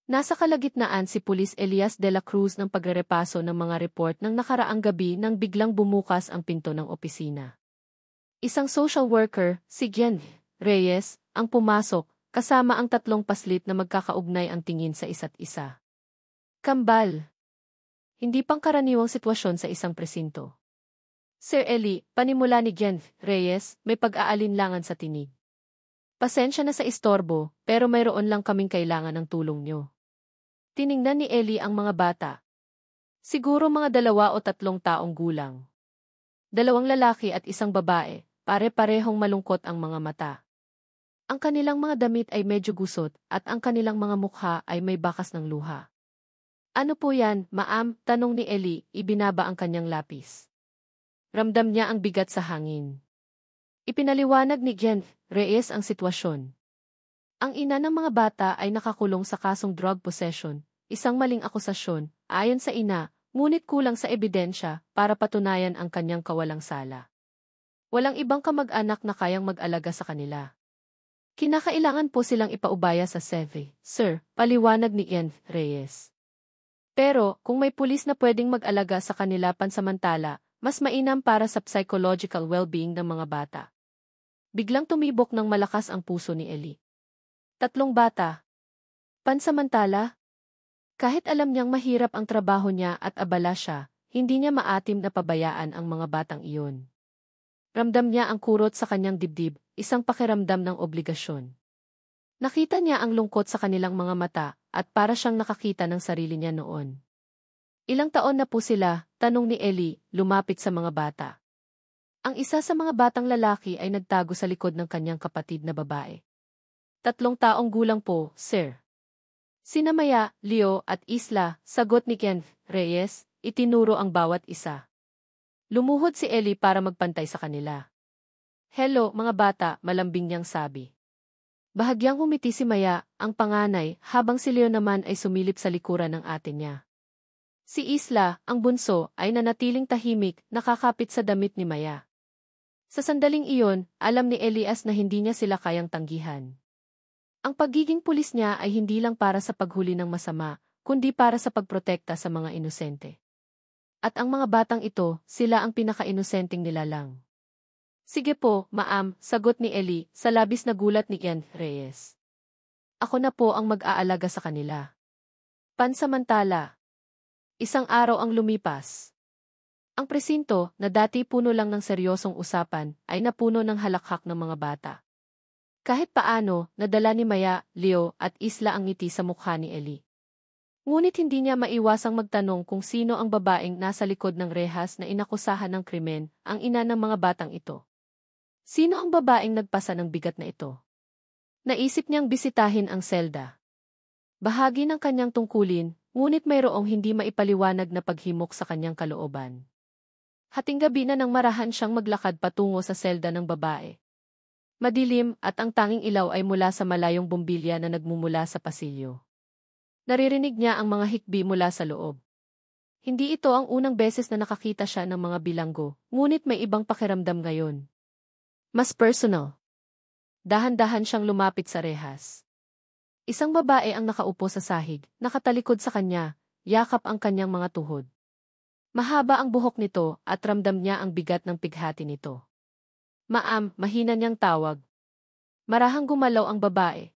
Nasa kalagitnaan si Pulis Elias de la Cruz ng pagrerepaso ng mga report ng nakaraang gabi nang biglang bumukas ang pinto ng opisina. Isang social worker, si Jen Reyes, ang pumasok, kasama ang tatlong paslit na magkakaugnay ang tingin sa isa't isa. Kambal. Hindi pangkaraniwang sitwasyon sa isang presinto. Sir Eli, panimula ni Jen Reyes, may pag-aalinlangan sa tinig. Pasensya na sa istorbo, pero mayroon lang kaming kailangan ng tulong nyo. Tiningnan ni Eli ang mga bata. Siguro mga 2 o 3 taong gulang. 2 lalaki at 1 babae, pare-parehong malungkot ang mga mata. Ang kanilang mga damit ay medyo gusot at ang kanilang mga mukha ay may bakas ng luha. Ano po yan, ma'am? Tanong ni Eli, ibinaba ang kanyang lapis. Ramdam niya ang bigat sa hangin. Ipinaliwanag ni Jen Reyes ang sitwasyon. Ang ina ng mga bata ay nakakulong sa kasong drug possession, isang maling akusasyon, ayon sa ina, ngunit kulang sa ebidensya para patunayan ang kanyang kawalang sala. Walang ibang kamag-anak na kayang mag-alaga sa kanila. Kinakailangan po silang ipaubaya sa SEVE, sir, paliwanag ni Jen Reyes. Pero, kung may pulis na pwedeng mag-alaga sa kanila pansamantala, mas mainam para sa psychological well-being ng mga bata. Biglang tumibok ng malakas ang puso ni Eli. 3 bata. Pansamantala? Kahit alam niyang mahirap ang trabaho niya at abala siya, hindi niya maatim na pabayaan ang mga batang iyon. Ramdam niya ang kurot sa kanyang dibdib, isang pakiramdam ng obligasyon. Nakita niya ang lungkot sa kanilang mga mata, at para siyang nakakita ng sarili niya noon. Ilang taon na po sila, tanong ni Eli, lumapit sa mga bata. Ang isa sa mga batang lalaki ay nagtago sa likod ng kanyang kapatid na babae. 3 taong gulang po, sir. Sina Maya, Leo at Isla, sagot ni Jen Reyes, itinuro ang bawat isa. Lumuhod si Eli para magpantay sa kanila. Hello, mga bata, malambing niyang sabi. Bahagyang humiti si Maya, ang panganay, habang si Leo naman ay sumilip sa likuran ng ate niya. Si Isla, ang bunso, ay nanatiling tahimik, nakakapit sa damit ni Maya. Sa sandaling iyon, alam ni Elias na hindi niya sila kayang tanggihan. Ang pagiging pulis niya ay hindi lang para sa paghuli ng masama, kundi para sa pagprotekta sa mga inosente. At ang mga batang ito, sila ang pinaka-inosenteng nilalang. Sige po, ma'am, sagot ni Eli, sa labis na gulat ni Jen Reyes. Ako na po ang mag-aalaga sa kanila. Pansamantala. 1 araw ang lumipas. Ang presinto, na dati puno lang ng seryosong usapan, ay napuno ng halakhak ng mga bata. Kahit paano, nadala ni Maya, Leo at Isla ang ngiti sa mukha ni Eli. Ngunit hindi niya maiwasang magtanong kung sino ang babaeng nasa likod ng rehas na inakusahan ng krimen, ang ina ng mga batang ito. Sino ang babaeng nagpasa ng bigat na ito? Naisip niyang bisitahin ang selda. Bahagi ng kanyang tungkulin, ngunit mayroong hindi maipaliwanag na paghimok sa kanyang kalooban. Hating gabi na nang marahan siyang maglakad patungo sa selda ng babae. Madilim at ang tanging ilaw ay mula sa malayong bombilya na nagmumula sa pasilyo. Naririnig niya ang mga hikbi mula sa loob. Hindi ito ang unang beses na nakakita siya ng mga bilanggo, ngunit may ibang pakiramdam ngayon. Mas personal. Dahan-dahan siyang lumapit sa rehas. Isang babae ang nakaupo sa sahig, nakatalikod sa kanya, yakap ang kanyang mga tuhod. Mahaba ang buhok nito at ramdam niya ang bigat ng pighati nito. Ma'am, mahina niyang tawag. Marahang gumalaw ang babae.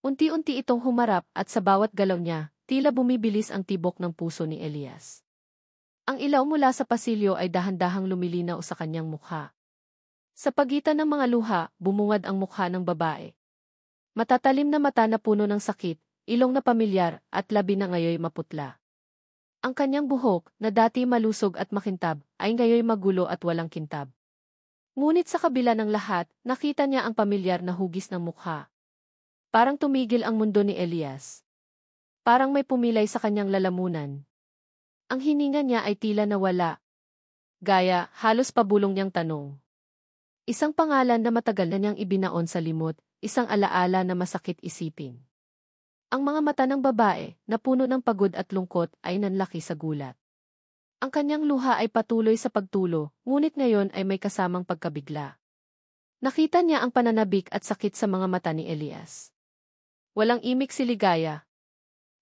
Unti-unti itong humarap at sa bawat galaw niya, tila bumibilis ang tibok ng puso ni Elias. Ang ilaw mula sa pasilyo ay dahan-dahang lumilinaw sa kanyang mukha. Sa pagitan ng mga luha, bumungad ang mukha ng babae. Matatalim na mata na puno ng sakit, ilong na pamilyar at labi na ngayoy maputla. Ang kanyang buhok, na dati malusog at makintab, ay ngayoy magulo at walang kintab. Ngunit sa kabila ng lahat, nakita niya ang pamilyar na hugis ng mukha. Parang tumigil ang mundo ni Elias. Parang may pumilay sa kanyang lalamunan. Ang hininga niya ay tila nawala. Gaya, halos pabulong niyang tanong. Isang pangalan na matagal na niyang ibinaon sa limot, isang alaala na masakit isipin. Ang mga mata ng babae, na puno ng pagod at lungkot, ay nanlaki sa gulat. Ang kanyang luha ay patuloy sa pagtulo, ngunit ngayon ay may kasamang pagkabigla. Nakita niya ang pananabik at sakit sa mga mata ni Elias. Walang imik si ligaya.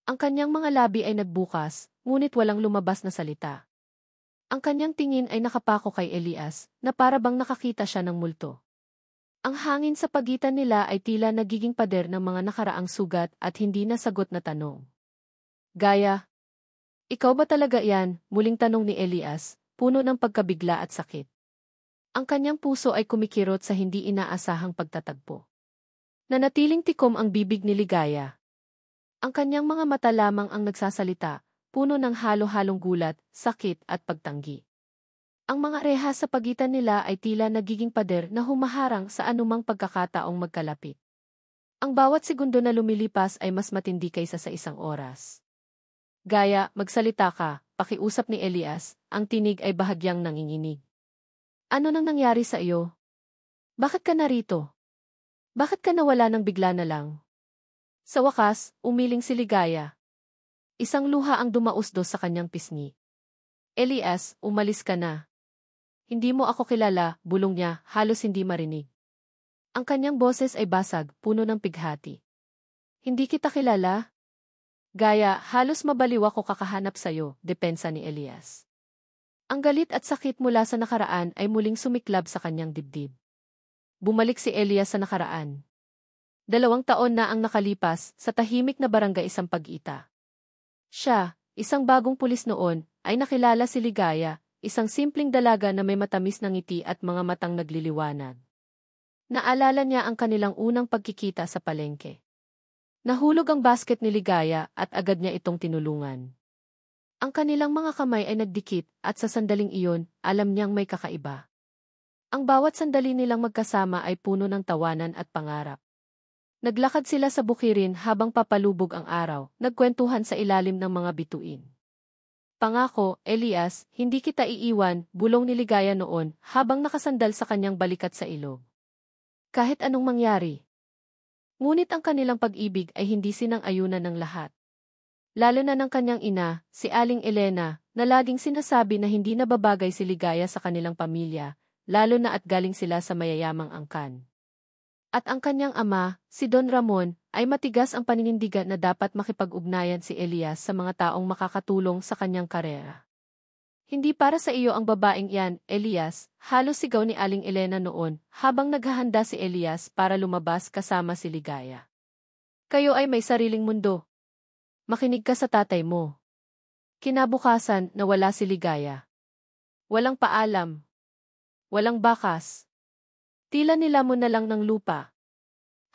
Ang kanyang mga labi ay nagbukas, ngunit walang lumabas na salita. Ang kanyang tingin ay nakapako kay Elias, na para bang nakakita siya ng multo. Ang hangin sa pagitan nila ay tila nagiging pader ng mga nakaraang sugat at hindi nasagot na tanong. Gaya, ikaw ba talaga yan? Muling tanong ni Elias, puno ng pagkabigla at sakit. Ang kanyang puso ay kumikirot sa hindi inaasahang pagtatagpo. Nanatiling tikom ang bibig ni Ligaya. Ang kanyang mga mata lamang ang nagsasalita, puno ng halo-halong gulat, sakit at pagtanggi. Ang mga rehas sa pagitan nila ay tila nagiging pader na humaharang sa anumang pagkakataong magkalapit. Ang bawat segundo na lumilipas ay mas matindi kaysa sa isang oras. Gaya, magsalita ka, pakiusap ni Elias, ang tinig ay bahagyang nanginginig. Ano nang nangyari sa iyo? Bakit ka narito? Bakit ka nawala ng bigla na lang? Sa wakas, umiling si Ligaya. Isang luha ang dumausdos sa kanyang pisngi. Elias, umalis ka na. Hindi mo ako kilala, bulong niya, halos hindi marinig. Ang kanyang boses ay basag, puno ng pighati. Hindi kita kilala? Gaya, halos mabaliw ako kakahanap sa'yo, depensa ni Elias. Ang galit at sakit mula sa nakaraan ay muling sumiklab sa kanyang dibdib. Bumalik si Elias sa nakaraan. 2 taon na ang nakalipas sa tahimik na barangay Sampaguita. Siya, isang bagong pulis noon, ay nakilala si Ligaya, isang simpleng dalaga na may matamis na ngiti at mga matang nagliliwanag. Naalala niya ang kanilang unang pagkikita sa palengke. Nahulog ang basket ni Ligaya at agad niya itong tinulungan. Ang kanilang mga kamay ay nagdikit at sa sandaling iyon, alam niyang may kakaiba. Ang bawat sandali nilang magkasama ay puno ng tawanan at pangarap. Naglakad sila sa bukirin habang papalubog ang araw, nagkwentuhan sa ilalim ng mga bituin. Pangako, Elias, hindi kita iiwan, bulong ni Ligaya noon habang nakasandal sa kanyang balikat sa ilog. Kahit anong mangyari. Ngunit ang kanilang pag-ibig ay hindi sinang-ayunan ng lahat. Lalo na ng kanyang ina, si Aling Elena, na laging sinasabi na hindi nababagay si Ligaya sa kanilang pamilya, lalo na at galing sila sa mayayamang angkan. At ang kanyang ama, si Don Ramon, ay matigas ang paninindigan na dapat makipag-ugnayan si Elias sa mga taong makakatulong sa kanyang karera. Hindi para sa iyo ang babaeng yan, Elias, halos sigaw ni Aling Elena noon habang naghahanda si Elias para lumabas kasama si Ligaya. Kayo ay may sariling mundo. Makinig ka sa tatay mo. Kinabukasan, nawala si Ligaya. Walang paalam. Walang bakas. Tila nilamon na lang ng lupa.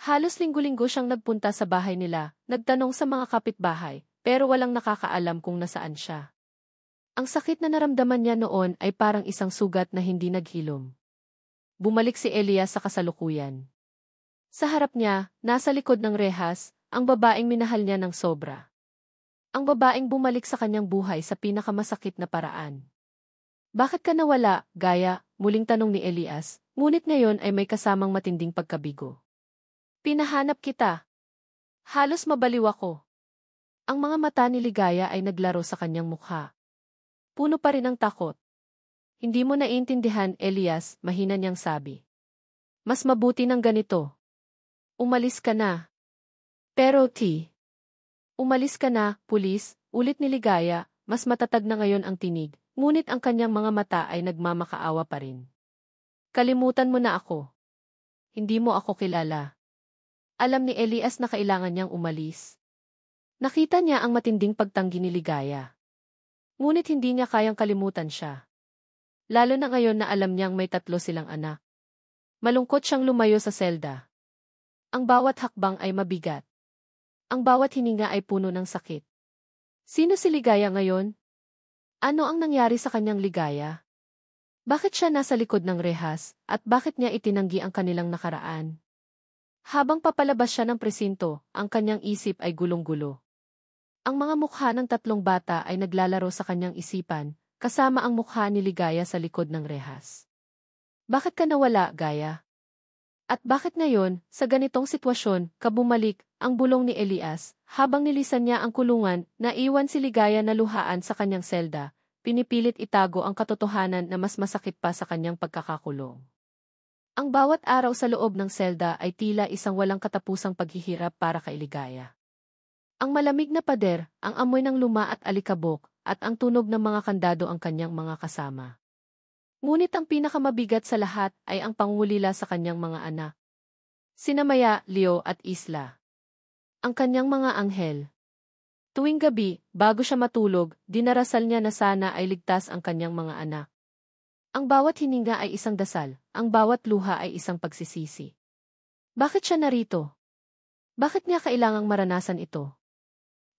Halos linggo-linggo siyang nagpunta sa bahay nila, nagtanong sa mga kapitbahay, pero walang nakakaalam kung nasaan siya. Ang sakit na naramdaman niya noon ay parang isang sugat na hindi naghilom. Bumalik si Elias sa kasalukuyan. Sa harap niya, nasa likod ng rehas, ang babaeng minahal niya ng sobra. Ang babaeng bumalik sa kanyang buhay sa pinakamasakit na paraan. Bakit ka nawala, Gaya? Muling tanong ni Elias, ngunit ngayon ay may kasamang matinding pagkabigo. Pinahanap kita. Halos mabaliw ako. Ang mga mata ni Ligaya ay naglaro sa kanyang mukha. Puno pa rin ng takot. Hindi mo naiintindihan, Elias, mahina niyang sabi. Mas mabuti ng ganito. Umalis ka na. Pero umalis ka na, pulis, ulit ni Ligaya, mas matatag na ngayon ang tinig. Ngunit ang kanyang mga mata ay nagmamakaawa pa rin. Kalimutan mo na ako. Hindi mo ako kilala. Alam ni Elias na kailangan niyang umalis. Nakita niya ang matinding pagtanggi ni Ligaya. Ngunit hindi niya kayang kalimutan siya. Lalo na ngayon na alam niyang may 3 silang anak. Malungkot siyang lumayo sa selda. Ang bawat hakbang ay mabigat. Ang bawat hininga ay puno ng sakit. Sino si Ligaya ngayon? Ano ang nangyari sa kanyang Ligaya? Bakit siya nasa likod ng rehas, at bakit niya itinanggi ang kanilang nakaraan? Habang papalabas siya ng presinto, ang kanyang isip ay gulong-gulo. Ang mga mukha ng 3 bata ay naglalaro sa kanyang isipan, kasama ang mukha ni Ligaya sa likod ng rehas. Bakit ka nawala, Gaya? At bakit ngayon, sa ganitong sitwasyon, ka bumalik, ang bulong ni Elias, habang nilisan niya ang kulungan, naiwan si Ligaya na luhaan sa kanyang selda, pinipilit itago ang katotohanan na mas masakit pa sa kanyang pagkakakulong. Ang bawat araw sa loob ng selda ay tila isang walang katapusang paghihirap para kay Ligaya. Ang malamig na pader, ang amoy ng luma at alikabok, at ang tunog ng mga kandado ang kanyang mga kasama. Ngunit ang pinakamabigat sa lahat ay ang pangungulila sa kanyang mga anak. Sina Maya, Leo at Isla. Ang kanyang mga anghel. Tuwing gabi, bago siya matulog, dinarasal niya na sana ay ligtas ang kanyang mga anak. Ang bawat hininga ay isang dasal, ang bawat luha ay isang pagsisisi. Bakit siya narito? Bakit niya kailangang maranasan ito?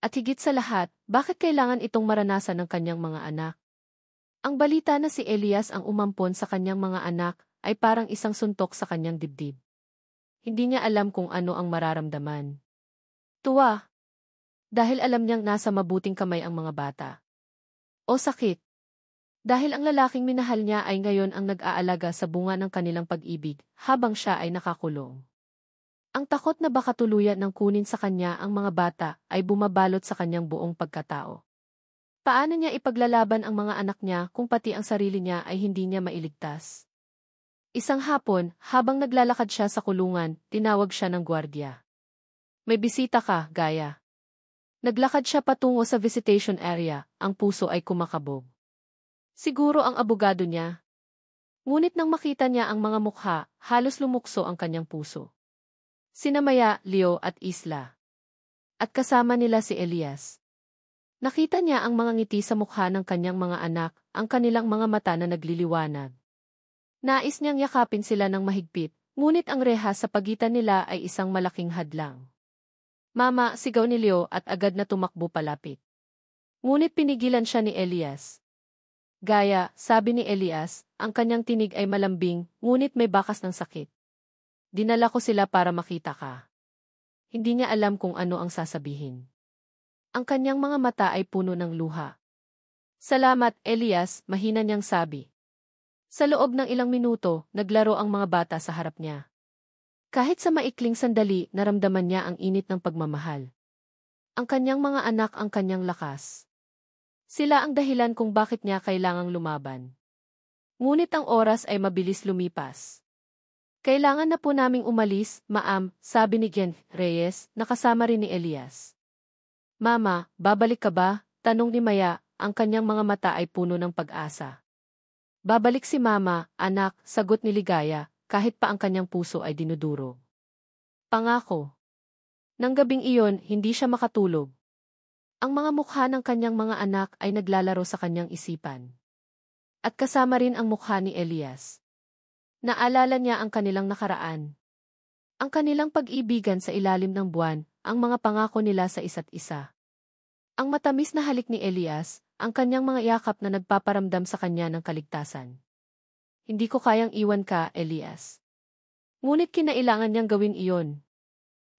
At higit sa lahat, bakit kailangan itong maranasan ng kanyang mga anak? Ang balita na si Elias ang umampon sa kanyang mga anak ay parang isang suntok sa kanyang dibdib. Hindi niya alam kung ano ang mararamdaman. Tuwa. Dahil alam niyang nasa mabuting kamay ang mga bata. O sakit. Dahil ang lalaking minahal niya ay ngayon ang nag-aalaga sa bunga ng kanilang pag-ibig habang siya ay nakakulong. Ang takot na baka tuluyan ng kunin sa kanya ang mga bata ay bumabalot sa kanyang buong pagkatao. Paano niya ipaglalaban ang mga anak niya kung pati ang sarili niya ay hindi niya mailigtas? Isang hapon, habang naglalakad siya sa kulungan, tinawag siya ng gwardiya. May bisita ka, Gaya. Naglakad siya patungo sa visitation area, ang puso ay kumakabog. Siguro ang abogado niya. Ngunit nang makita niya ang mga mukha, halos lumukso ang kanyang puso. Sina Maya, Leo at Isla. At kasama nila si Elias. Nakita niya ang mga ngiti sa mukha ng kanyang mga anak, ang kanilang mga mata na nagliliwanag. Nais niyang yakapin sila ng mahigpit, ngunit ang rehas sa pagitan nila ay isang malaking hadlang. Mama, sigaw ni Leo at agad na tumakbo palapit. Ngunit pinigilan siya ni Elias. Gaya, sabi ni Elias, ang kanyang tinig ay malambing, ngunit may bakas ng sakit. Dinala ko sila para makita ka. Hindi niya alam kung ano ang sasabihin. Ang kanyang mga mata ay puno ng luha. Salamat, Elias, mahina niyang sabi. Sa loob ng ilang minuto, naglaro ang mga bata sa harap niya. Kahit sa maikling sandali, naramdaman niya ang init ng pagmamahal. Ang kanyang mga anak ang kanyang lakas. Sila ang dahilan kung bakit niya kailangang lumaban. Ngunit ang oras ay mabilis lumipas. Kailangan na po naming umalis, Ma'am, sabi ni Jen Reyes, nakasama rin ni Elias. Mama, babalik ka ba? Tanong ni Maya, ang kanyang mga mata ay puno ng pag-asa. Babalik si Mama, anak, sagot ni Ligaya, kahit pa ang kanyang puso ay dinuduro. Pangako. Nang gabing iyon, hindi siya makatulog. Ang mga mukha ng kanyang mga anak ay naglalaro sa kanyang isipan. At kasama rin ang mukha ni Elias. Naalala niya ang kanilang nakaraan. Ang kanilang pag-ibigan sa ilalim ng buwan, ang mga pangako nila sa isa't isa. Ang matamis na halik ni Elias, ang kanyang mga yakap na nagpaparamdam sa kanya ng kaligtasan. Hindi ko kayang iwan ka, Elias. Ngunit kinailangan niyang gawin iyon.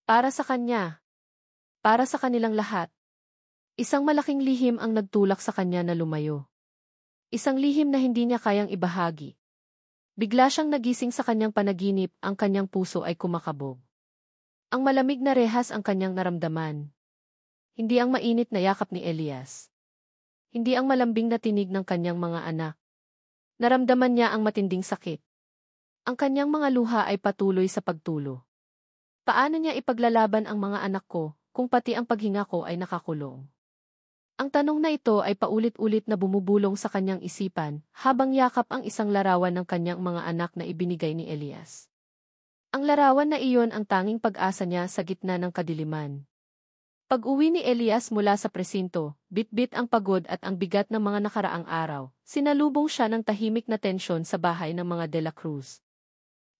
Para sa kanya. Para sa kanilang lahat. Isang malaking lihim ang nagtulak sa kanya na lumayo. Isang lihim na hindi niya kayang ibahagi. Bigla siyang nagising sa kanyang panaginip, ang kanyang puso ay kumakabog. Ang malamig na rehas ang kanyang naramdaman. Hindi ang mainit na yakap ni Elias. Hindi ang malambing na tinig ng kanyang mga anak. Naramdaman niya ang matinding sakit. Ang kanyang mga luha ay patuloy sa pagtulo. Paano niya ipaglalaban ang mga anak ko, kung pati ang paghinga ko ay nakakulong? Ang tanong na ito ay paulit-ulit na bumubulong sa kanyang isipan, habang yakap ang isang larawan ng kanyang mga anak na ibinigay ni Elias. Ang larawan na iyon ang tanging pag-asa niya sa gitna ng kadiliman. Pag-uwi ni Elias mula sa presinto, bit-bit ang pagod at ang bigat ng mga nakaraang araw, sinalubong siya ng tahimik na tensyon sa bahay ng mga De La Cruz.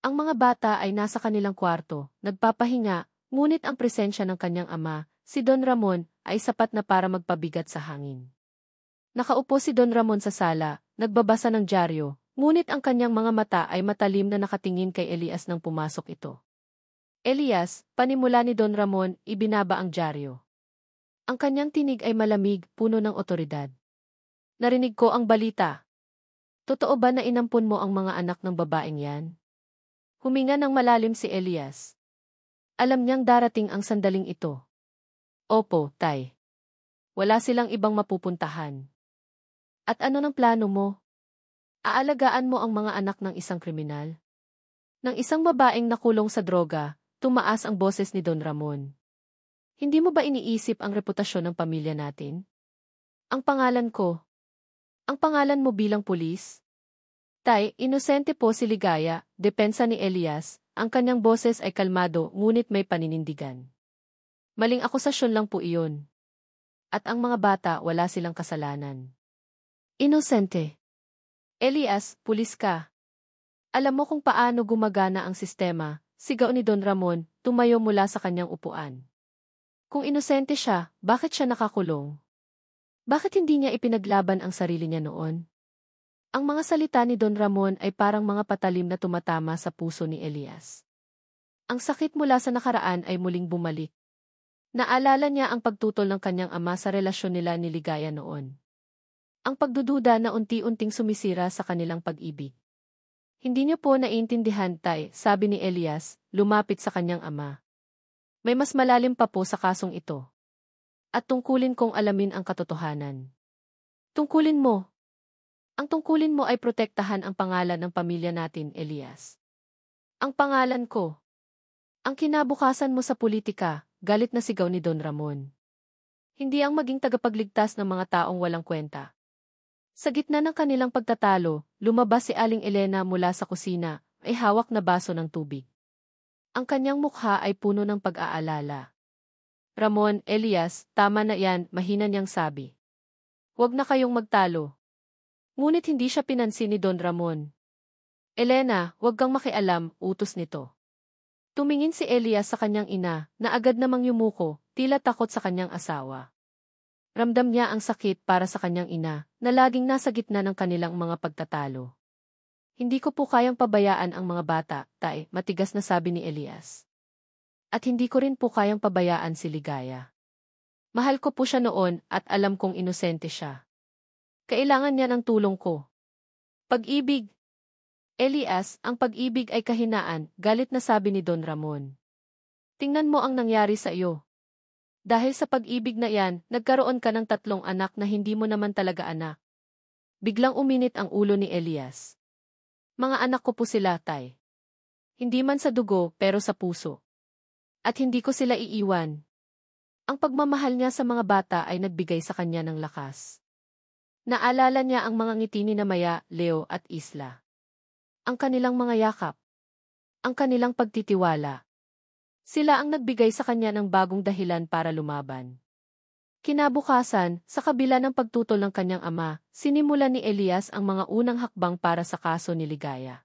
Ang mga bata ay nasa kanilang kwarto, nagpapahinga, ngunit ang presensya ng kanyang ama, si Don Ramon, ay sapat na para magpabigat sa hangin. Nakaupo si Don Ramon sa sala, nagbabasa ng dyaryo, ngunit ang kanyang mga mata ay matalim na nakatingin kay Elias nang pumasok ito. Elias, panimula ni Don Ramon, ibinaba ang dyaryo. Ang kanyang tinig ay malamig, puno ng otoridad. Narinig ko ang balita. Totoo ba na inampun mo ang mga anak ng babaeng yan? Huminga ng malalim si Elias. Alam niyang darating ang sandaling ito. Opo, Tay. Wala silang ibang mapupuntahan. At ano ng plano mo? Aalagaan mo ang mga anak ng isang kriminal? Ng isang babaeng nakulong sa droga, tumaas ang boses ni Don Ramon. Hindi mo ba iniisip ang reputasyon ng pamilya natin? Ang pangalan ko. Ang pangalan mo bilang pulis? Tay, inosente po si Ligaya, depensa ni Elias, ang kanyang boses ay kalmado ngunit may paninindigan. Maling akusasyon lang po iyon. At ang mga bata wala silang kasalanan. Inosente. Elias, pulis ka. Alam mo kung paano gumagana ang sistema, sigaw ni Don Ramon, tumayo mula sa kanyang upuan. Kung inosente siya, bakit siya nakakulong? Bakit hindi niya ipinaglaban ang sarili niya noon? Ang mga salita ni Don Ramon ay parang mga patalim na tumatama sa puso ni Elias. Ang sakit mula sa nakaraan ay muling bumalik. Naalala niya ang pagtutol ng kanyang ama sa relasyon nila ni Ligaya noon. Ang pagdududa na unti-unting sumisira sa kanilang pag-ibig. Hindi niyo po naiintindihan, Tay, sabi ni Elias, lumapit sa kanyang ama. May mas malalim pa po sa kasong ito. At tungkulin kong alamin ang katotohanan. Tungkulin mo. Ang tungkulin mo ay protektahan ang pangalan ng pamilya natin, Elias. Ang pangalan ko. Ang kinabukasan mo sa politika, galit na sigaw ni Don Ramon. Hindi ang maging tagapagligtas ng mga taong walang kwenta. Sa gitna ng kanilang pagtatalo, lumabas si Aling Elena mula sa kusina, ay hawak na baso ng tubig. Ang kanyang mukha ay puno ng pag-aalala. Ramon, Elias, tama na yan, mahina niyang sabi. Huwag na kayong magtalo. Ngunit hindi siya pinansin ni Don Ramon. Elena, huwag kang makialam, utos nito. Tumingin si Elias sa kanyang ina, na agad namang yumuko, tila takot sa kanyang asawa. Ramdam niya ang sakit para sa kanyang ina, na laging nasa gitna ng kanilang mga pagtatalo. Hindi ko po kayang pabayaan ang mga bata, Tay, matigas na sabi ni Elias. At hindi ko rin po kayang pabayaan si Ligaya. Mahal ko po siya noon at alam kong inosente siya. Kailangan niya ng tulong ko. Pag-ibig. Elias, ang pag-ibig ay kahinaan, galit na sabi ni Don Ramon. Tingnan mo ang nangyari sa iyo. Dahil sa pag-ibig na yan, nagkaroon ka ng 3 anak na hindi mo naman talaga anak. Biglang uminit ang ulo ni Elias. Mga anak ko po sila, Tay. Hindi man sa dugo, pero sa puso. At hindi ko sila iiwan. Ang pagmamahal niya sa mga bata ay nagbigay sa kanya ng lakas. Naalala niya ang mga ngiti ni Namaya, Leo at Isla. Ang kanilang mga yakap. Ang kanilang pagtitiwala. Sila ang nagbigay sa kanya ng bagong dahilan para lumaban. Kinabukasan, sa kabila ng pagtutol ng kanyang ama, sinimulan ni Elias ang mga unang hakbang para sa kaso ni Ligaya.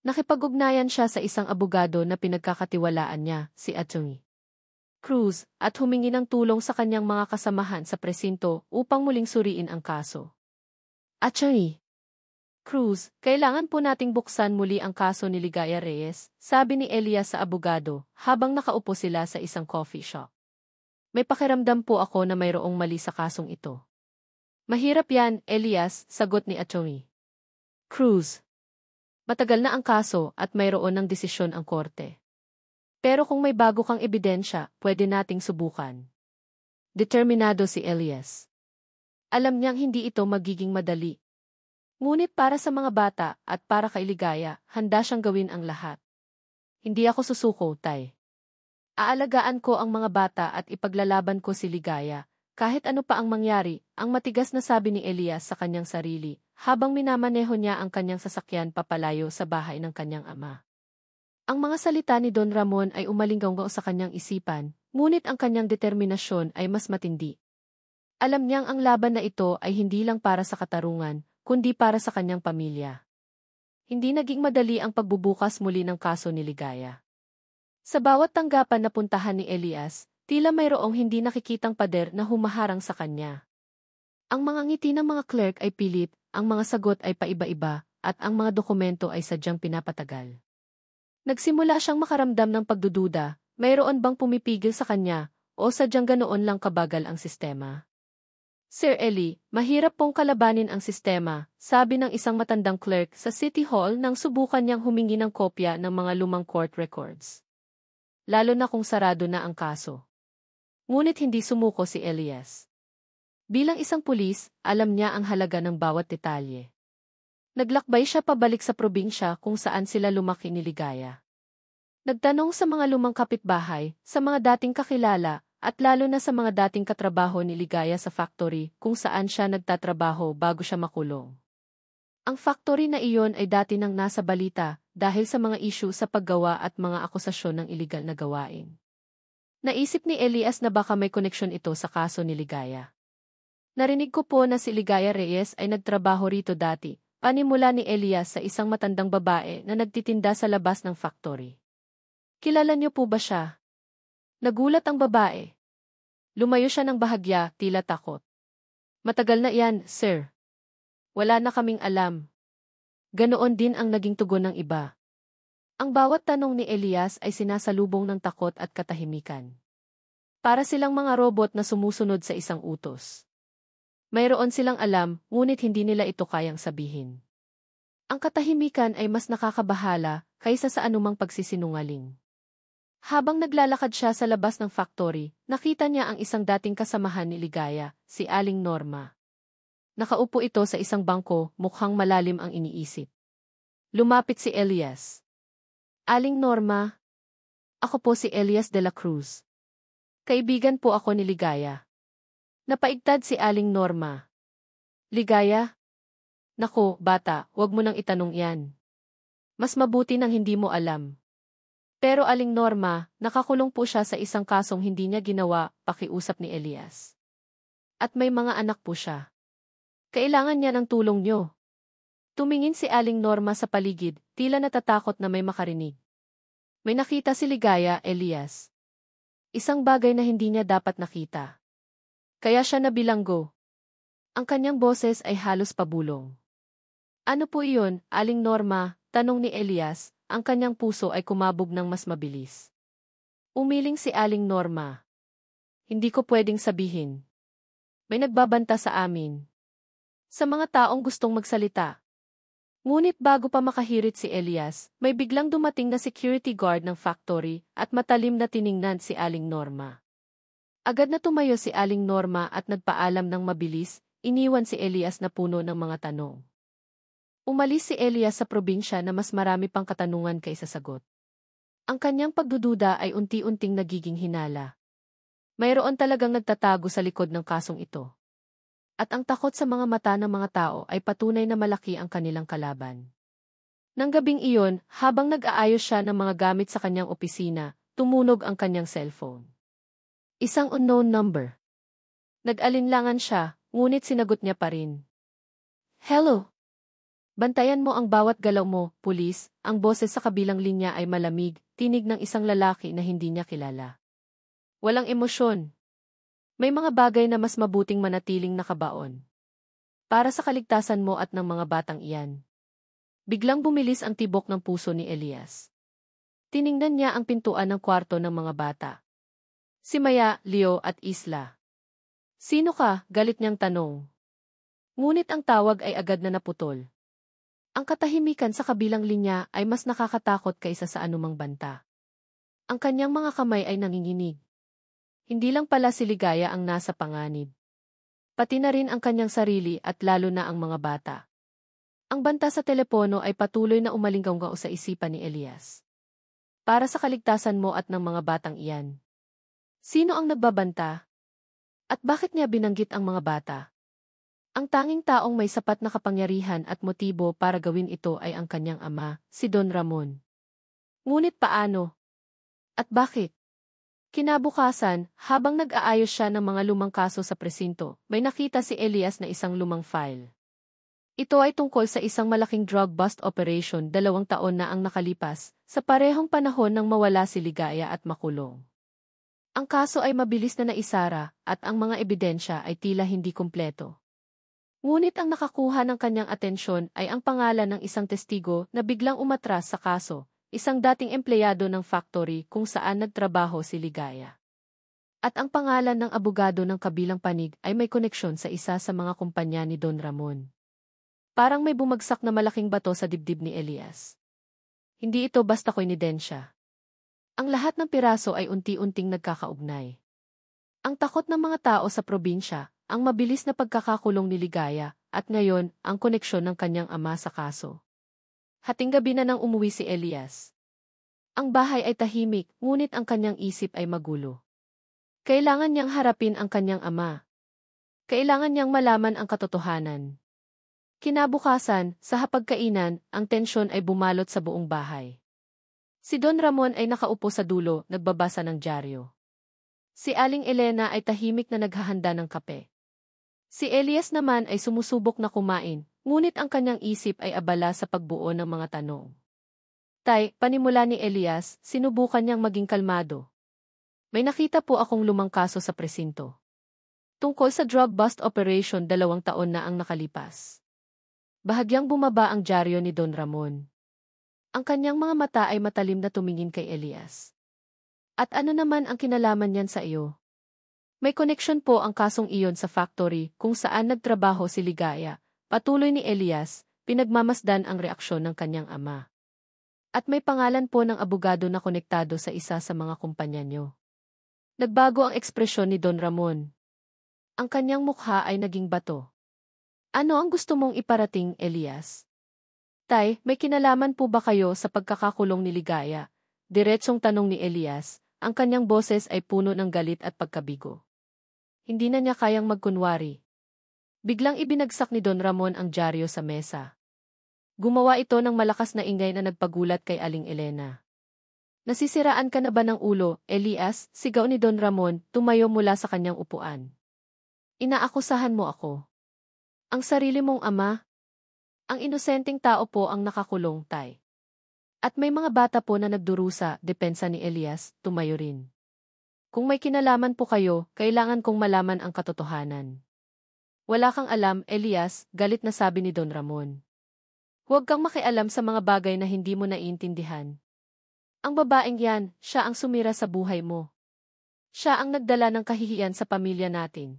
Nakipag-ugnayan siya sa isang abogado na pinagkakatiwalaan niya, si Atty. Cruz, at humingi ng tulong sa kanyang mga kasamahan sa presinto upang muling suriin ang kaso. Atty. Cruz, kailangan po nating buksan muli ang kaso ni Ligaya Reyes, sabi ni Elias sa abogado, habang nakaupo sila sa isang coffee shop. May pakiramdam po ako na mayroong mali sa kasong ito. Mahirap yan, Elias, sagot ni Atty. Cruz. Matagal na ang kaso at mayroon ng desisyon ang korte. Pero kung may bago kang ebidensya, pwede nating subukan. Determinado si Elias. Alam niyang hindi ito magiging madali. Ngunit para sa mga bata at para kay Ligaya, handa siyang gawin ang lahat. Hindi ako susuko, Tay. Aalagaan ko ang mga bata at ipaglalaban ko si Ligaya, kahit ano pa ang mangyari, ang matigas na sabi ni Elias sa kanyang sarili, habang minamaneho niya ang kanyang sasakyan papalayo sa bahay ng kanyang ama. Ang mga salita ni Don Ramon ay umalinggaw sa kanyang isipan, ngunit ang kanyang determinasyon ay mas matindi. Alam niyang ang laban na ito ay hindi lang para sa katarungan, kundi para sa kanyang pamilya. Hindi naging madali ang pagbubukas muli ng kaso ni Ligaya. Sa bawat tanggapan na puntahan ni Elias, tila mayroong hindi nakikitang pader na humaharang sa kanya. Ang mga ngiti ng mga clerk ay pilit, ang mga sagot ay paiba-iba, at ang mga dokumento ay sadyang pinapatagal. Nagsimula siyang makaramdam ng pagdududa, mayroon bang pumipigil sa kanya, o sadyang ganoon lang kabagal ang sistema? Sir Eli, mahirap pong kalabanin ang sistema, sabi ng isang matandang clerk sa City Hall nang subukan niyang humingi ng kopya ng mga lumang court records. Lalo na kung sarado na ang kaso. Ngunit hindi sumuko si Elias. Bilang isang pulis, alam niya ang halaga ng bawat detalye. Naglakbay siya pabalik sa probinsya kung saan sila lumaki ni Ligaya. Nagtanong sa mga lumang kapitbahay, sa mga dating kakilala, at lalo na sa mga dating katrabaho ni Ligaya sa factory kung saan siya nagtatrabaho bago siya makulong. Ang factory na iyon ay dati nang nasa balita dahil sa mga issue sa paggawa at mga akusasyon ng iligal na gawain. Naisip ni Elias na baka may koneksyon ito sa kaso ni Ligaya. Narinig ko po na si Ligaya Reyes ay nagtrabaho rito dati, panimula ni Elias sa isang matandang babae na nagtitinda sa labas ng factory. Kilala niyo po ba siya? Nagulat ang babae. Lumayo siya ng bahagya, tila takot. Matagal na yan, sir. Wala na kaming alam. Ganoon din ang naging tugon ng iba. Ang bawat tanong ni Elias ay sinasalubong ng takot at katahimikan. Para silang mga robot na sumusunod sa isang utos. Mayroon silang alam, ngunit hindi nila ito kayang sabihin. Ang katahimikan ay mas nakakabahala kaysa sa anumang pagsisinungaling. Habang naglalakad siya sa labas ng factory, nakita niya ang isang dating kasamahan ni Ligaya, si Aling Norma. Nakaupo ito sa isang bangko, mukhang malalim ang iniisip. Lumapit si Elias. Aling Norma, ako po si Elias de la Cruz. Kaibigan po ako ni Ligaya. Napaigtad si Aling Norma. Ligaya? Nako, bata, huwag mo nang itanong yan. Mas mabuti nang hindi mo alam. Pero Aling Norma, nakakulong po siya sa isang kasong hindi niya ginawa, pakiusap ni Elias. At may mga anak po siya. Kailangan niya ng tulong niyo. Tumingin si Aling Norma sa paligid, tila natatakot na may makarinig. May nakita si Ligaya, Elias. Isang bagay na hindi niya dapat nakita. Kaya siya nabilanggo. Ang kanyang boses ay halos pabulong. Ano po iyon, Aling Norma? Tanong ni Elias. Ang kanyang puso ay kumabog ng mas mabilis. Umiling si Aling Norma. Hindi ko pwedeng sabihin. May nagbabanta sa amin. Sa mga taong gustong magsalita. Ngunit bago pa makahirit si Elias, may biglang dumating na security guard ng factory at matalim na tiningnan si Aling Norma. Agad na tumayo si Aling Norma at nagpaalam ng mabilis, iniwan si Elias na puno ng mga tanong. Umalis si Elias sa probinsya na mas marami pang katanungan kaysa sagot. Ang kanyang pagdududa ay unti-unting nagiging hinala. Mayroon talagang nagtatago sa likod ng kasong ito. At ang takot sa mga mata ng mga tao ay patunay na malaki ang kanilang kalaban. Nang gabing iyon, habang nag-aayos siya ng mga gamit sa kanyang opisina, tumunog ang kanyang cellphone. Isang unknown number. Nag-alinlangan siya, ngunit sinagot niya pa rin. Hello? Bantayan mo ang bawat galaw mo, pulis. Ang boses sa kabilang linya ay malamig, tinig ng isang lalaki na hindi niya kilala. Walang emosyon. May mga bagay na mas mabuting manatiling nakabaon. Para sa kaligtasan mo at ng mga batang iyan. Biglang bumilis ang tibok ng puso ni Elias. Tiningnan niya ang pintuan ng kwarto ng mga bata. Si Maya, Leo at Isla. Sino ka? Galit niyang tanong. Ngunit ang tawag ay agad na naputol. Ang katahimikan sa kabilang linya ay mas nakakatakot kaysa sa anumang banta. Ang kanyang mga kamay ay nanginginig. Hindi lang pala si Ligaya ang nasa panganib. Pati na rin ang kanyang sarili at lalo na ang mga bata. Ang banta sa telepono ay patuloy na umalinggaw sa isipan ni Elias. Para sa kaligtasan mo at ng mga batang iyan. Sino ang nagbabanta? At bakit niya binanggit ang mga bata? Ang tanging taong may sapat na kapangyarihan at motibo para gawin ito ay ang kanyang ama, si Don Ramon. Ngunit paano? At bakit? Kinabukasan, habang nag-aayos siya ng mga lumang kaso sa presinto, may nakita si Elias na isang lumang file. Ito ay tungkol sa isang malaking drug bust operation 2 taon na ang nakalipas, sa parehong panahon nang mawala si Ligaya at makulong. Ang kaso ay mabilis na naisara, at ang mga ebidensya ay tila hindi kumpleto. Ngunit ang nakakuha ng kanyang atensyon ay ang pangalan ng isang testigo na biglang umatras sa kaso, isang dating empleyado ng factory kung saan nagtrabaho si Ligaya. At ang pangalan ng abogado ng kabilang panig ay may koneksyon sa isa sa mga kumpanya ni Don Ramon. Parang may bumagsak na malaking bato sa dibdib ni Elias. Hindi ito basta koinsidensya. Ang lahat ng piraso ay unti-unting nagkakaugnay. Ang takot ng mga tao sa probinsya, ang mabilis na pagkakakulong ni Ligaya, at ngayon, ang koneksyon ng kanyang ama sa kaso. Hating gabi na nang umuwi si Elias. Ang bahay ay tahimik, ngunit ang kanyang isip ay magulo. Kailangan niyang harapin ang kanyang ama. Kailangan niyang malaman ang katotohanan. Kinabukasan, sa hapagkainan, ang tensyon ay bumalot sa buong bahay. Si Don Ramon ay nakaupo sa dulo, nagbabasa ng dyaryo. Si Aling Elena ay tahimik na naghahanda ng kape. Si Elias naman ay sumusubok na kumain, ngunit ang kanyang isip ay abala sa pagbuo ng mga tanong. Tay, panimula ni Elias, sinubukan niyang maging kalmado. May nakita po akong lumang kaso sa presinto. Tungkol sa drug bust operation 2 taon na ang nakalipas. Bahagyang bumaba ang dyaryo ni Don Ramon. Ang kanyang mga mata ay matalim na tumingin kay Elias. At ano naman ang kinalaman niyan sa iyo? May koneksyon po ang kasong iyon sa factory kung saan nagtrabaho si Ligaya. Patuloy ni Elias, pinagmamasdan ang reaksyon ng kanyang ama. At may pangalan po ng abogado na konektado sa isa sa mga kumpanya niyo. Nagbago ang ekspresyon ni Don Ramon. Ang kanyang mukha ay naging bato. Ano ang gusto mong iparating, Elias? Tay, may kinalaman po ba kayo sa pagkakakulong ni Ligaya? Diretsong tanong ni Elias, ang kanyang boses ay puno ng galit at pagkabigo. Hindi na niya kayang magkunwari. Biglang ibinagsak ni Don Ramon ang dyaryo sa mesa. Gumawa ito ng malakas na ingay na nagpagulat kay Aling Elena. Nasisiraan ka na ba ng ulo, Elias? Sigaw ni Don Ramon, tumayo mula sa kanyang upuan. Inaakusahan mo ako. Ang sarili mong ama? Ang inosenteng tao po ang nakakulong, tay. At may mga bata po na nagdurusa, depensa ni Elias, tumayo rin. Kung may kinalaman po kayo, kailangan kong malaman ang katotohanan. Wala kang alam, Elias, galit na sabi ni Don Ramon. Huwag kang makialam sa mga bagay na hindi mo naiintindihan. Ang babaeng yan, siya ang sumira sa buhay mo. Siya ang nagdala ng kahihiyan sa pamilya natin.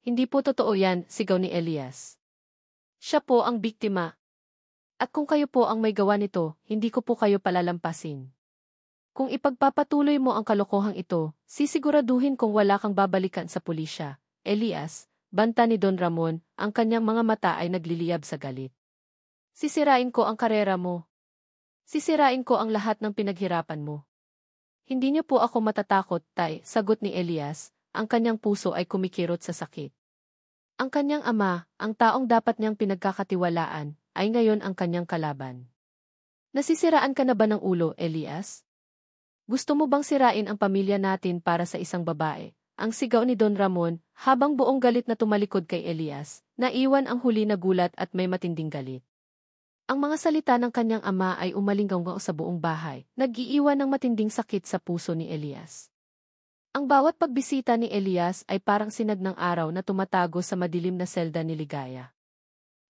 Hindi po totoo yan, sigaw ni Elias. Siya po ang biktima. At kung kayo po ang may gawa nito, hindi ko po kayo palalampasin. Kung ipagpapatuloy mo ang kalokohang ito, sisiguraduhin kong wala kang babalikan sa pulisya. Elias, banta ni Don Ramon, ang kanyang mga mata ay nagliliyab sa galit. Sisirain ko ang karera mo. Sisirain ko ang lahat ng pinaghirapan mo. Hindi niyo po ako matatakot, tay, sagot ni Elias, ang kanyang puso ay kumikirot sa sakit. Ang kanyang ama, ang taong dapat niyang pinagkakatiwalaan, ay ngayon ang kanyang kalaban. Nasisiraan ka na ba ng ulo, Elias? Gusto mo bang sirain ang pamilya natin para sa isang babae? Ang sigaw ni Don Ramon, habang buong galit na tumalikod kay Elias, naiwan ang huli na gulat at may matinding galit. Ang mga salita ng kanyang ama ay umalinggaw sa buong bahay, nag-iiwan ng matinding sakit sa puso ni Elias. Ang bawat pagbisita ni Elias ay parang sinag ng araw na tumatago sa madilim na selda ni Ligaya.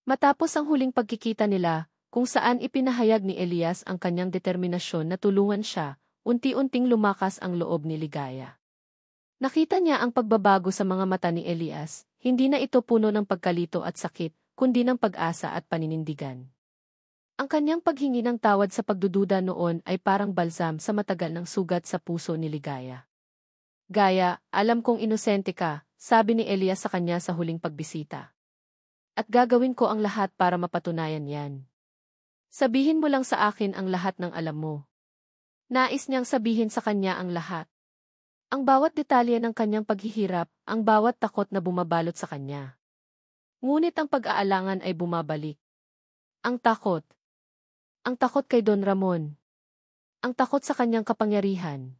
Matapos ang huling pagkikita nila, kung saan ipinahayag ni Elias ang kanyang determinasyon na tulungan siya, unti-unting lumakas ang loob ni Ligaya. Nakita niya ang pagbabago sa mga mata ni Elias, hindi na ito puno ng pagkalito at sakit, kundi ng pag-asa at paninindigan. Ang kanyang paghingi ng tawad sa pagdududa noon ay parang balsam sa matagal ng sugat sa puso ni Ligaya. Gaya, alam kong inosente ka, sabi ni Elias sa kanya sa huling pagbisita. At gagawin ko ang lahat para mapatunayan yan. Sabihin mo lang sa akin ang lahat ng alam mo. Nais niyang sabihin sa kanya ang lahat. Ang bawat detalye ng kanyang paghihirap, ang bawat takot na bumabalot sa kanya. Ngunit ang pag-aalangan ay bumabalik. Ang takot. Ang takot kay Don Ramon. Ang takot sa kanyang kapangyarihan.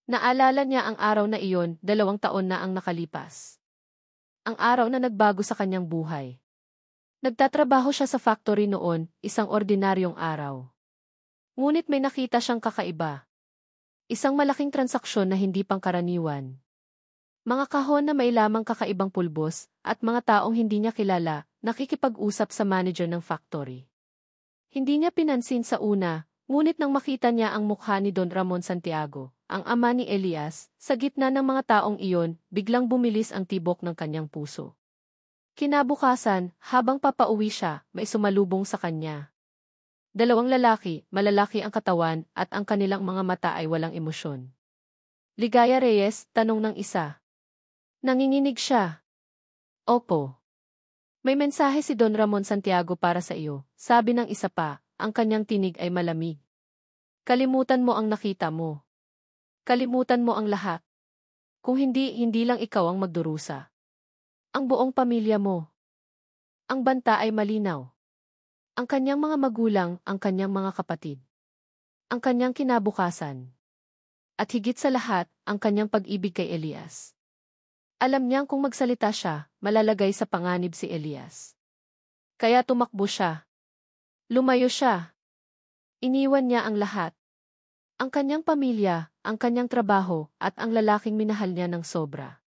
Naalala niya ang araw na iyon, 2 taon na ang nakalipas. Ang araw na nagbago sa kanyang buhay. Nagtatrabaho siya sa factory noon, isang ordinaryong araw. Ngunit may nakita siyang kakaiba. Isang malaking transaksyon na hindi pangkaraniwan. Mga kahon na may lamang kakaibang pulbos, at mga taong hindi niya kilala, nakikipag-usap sa manager ng factory. Hindi niya pinansin sa una, ngunit nang makita niya ang mukha ni Don Ramon Santiago, ang ama ni Elias, sa gitna ng mga taong iyon, biglang bumilis ang tibok ng kanyang puso. Kinabukasan, habang papauwi siya, may sumalubong sa kanya. 2 lalaki, malalaki ang katawan, at ang kanilang mga mata ay walang emosyon. Ligaya Reyes, tanong ng isa. Nanginginig siya. Opo. May mensahe si Don Ramon Santiago para sa iyo, sabi ng isa pa, ang kanyang tinig ay malamig. Kalimutan mo ang nakita mo. Kalimutan mo ang lahat. Kung hindi, hindi lang ikaw ang magdurusa. Ang buong pamilya mo. Ang banta ay malinaw. Ang kanyang mga magulang, ang kanyang mga kapatid. Ang kanyang kinabukasan. At higit sa lahat, ang kanyang pag-ibig kay Elias. Alam niyang kung magsalita siya, malalagay sa panganib si Elias. Kaya tumakbo siya. Lumayo siya. Iniwan niya ang lahat. Ang kanyang pamilya, ang kanyang trabaho, at ang lalaking minahal niya ng sobra.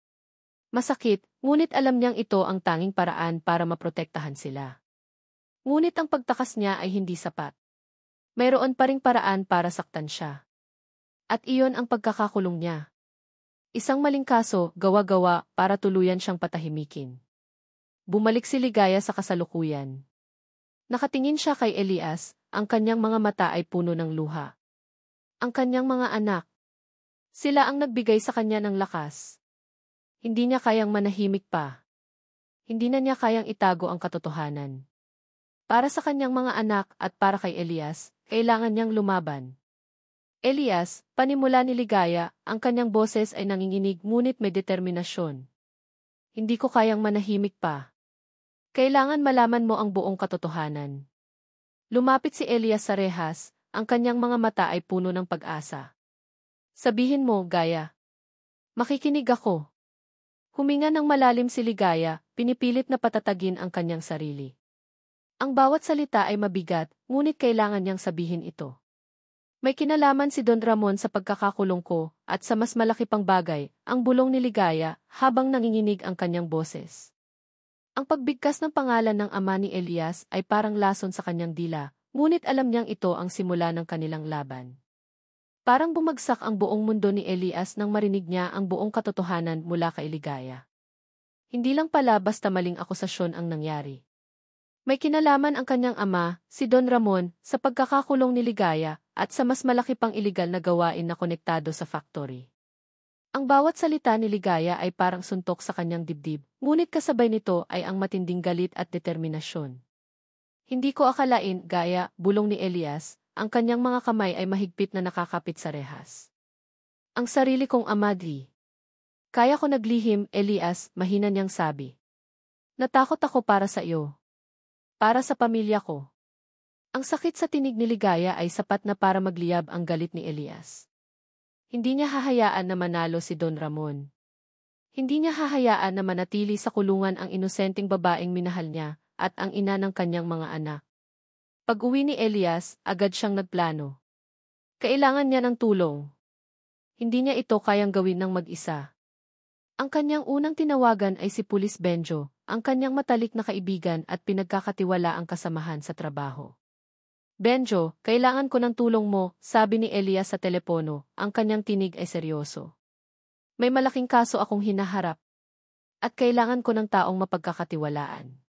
Masakit, ngunit alam niyang ito ang tanging paraan para maprotektahan sila. Ngunit ang pagtakas niya ay hindi sapat. Mayroon pa ring paraan para saktan siya. At iyon ang pagkakakulong niya. Isang maling kaso, gawa-gawa, para tuluyan siyang patahimikin. Bumalik si Ligaya sa kasalukuyan. Nakatingin siya kay Elias, ang kanyang mga mata ay puno ng luha. Ang kanyang mga anak. Sila ang nagbigay sa kanya ng lakas. Hindi niya kayang manahimik pa. Hindi na niya kayang itago ang katotohanan. Para sa kanyang mga anak at para kay Elias, kailangan niyang lumaban. Elias, panimula ni Ligaya, ang kanyang boses ay nanginginig ngunit may determinasyon. Hindi ko kayang manahimik pa. Kailangan malaman mo ang buong katotohanan. Lumapit si Elias sa rehas, ang kanyang mga mata ay puno ng pag-asa. Sabihin mo, Gaya. Makikinig ako. Huminga ng malalim si Ligaya, pinipilit na patatagin ang kanyang sarili. Ang bawat salita ay mabigat, ngunit kailangan niyang sabihin ito. May kinalaman si Don Ramon sa pagkakakulong ko, at sa mas malaki pang bagay, ang bulong ni Ligaya, habang nanginginig ang kanyang boses. Ang pagbigkas ng pangalan ng ama ni Elias ay parang lason sa kanyang dila, ngunit alam niyang ito ang simula ng kanilang laban. Parang bumagsak ang buong mundo ni Elias nang marinig niya ang buong katotohanan mula kay Ligaya. Hindi lang pala basta maling akusasyon ang nangyari. May kinalaman ang kanyang ama, si Don Ramon, sa pagkakakulong ni Ligaya, at sa mas malaki pang iligal na gawain na konektado sa factory. Ang bawat salita ni Ligaya ay parang suntok sa kanyang dibdib, ngunit kasabay nito ay ang matinding galit at determinasyon. Hindi ko akalain, Gaya, bulong ni Elias, ang kanyang mga kamay ay mahigpit na nakakapit sa rehas. Ang sarili kong ama, di. Kaya ko naglihim, Elias, mahina niyang sabi. Natakot ako para sa iyo. Para sa pamilya ko. Ang sakit sa tinig ni Ligaya ay sapat na para magliyab ang galit ni Elias. Hindi niya hahayaan na manalo si Don Ramon. Hindi niya hahayaan na manatili sa kulungan ang inosenteng babaeng minahal niya at ang ina ng kanyang mga anak. Pag-uwi ni Elias, agad siyang nagplano. Kailangan niya ng tulong. Hindi niya ito kayang gawin ng mag-isa. Ang kanyang unang tinawagan ay si Pulis Benjo, ang kanyang matalik na kaibigan at pinagkakatiwalaang kasamahan sa trabaho. Benjo, kailangan ko ng tulong mo, sabi ni Elias sa telepono, ang kanyang tinig ay seryoso. May malaking kaso akong hinaharap. At kailangan ko ng taong mapagkakatiwalaan.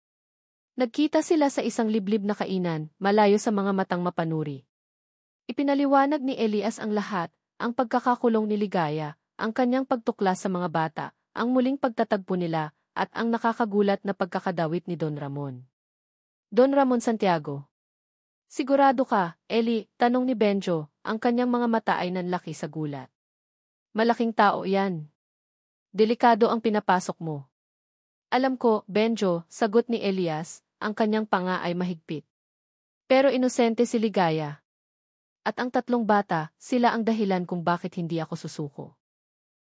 Nagkita sila sa isang liblib na kainan, malayo sa mga matang mapanuri. Ipinaliwanag ni Elias ang lahat, ang pagkakakulong ni Ligaya, ang kanyang pagtuklas sa mga bata, ang muling pagtatagpo nila, at ang nakakagulat na pagkakadawit ni Don Ramon. Don Ramon Santiago. Sigurado ka, Eli, tanong ni Benjo, ang kanyang mga mata ay nanlaki sa gulat. Malaking tao yan. Delikado ang pinapasok mo. Alam ko, Benjo, sagot ni Elias, ang kanyang panga ay mahigpit. Pero inosente si Ligaya. At ang tatlong bata, sila ang dahilan kung bakit hindi ako susuko.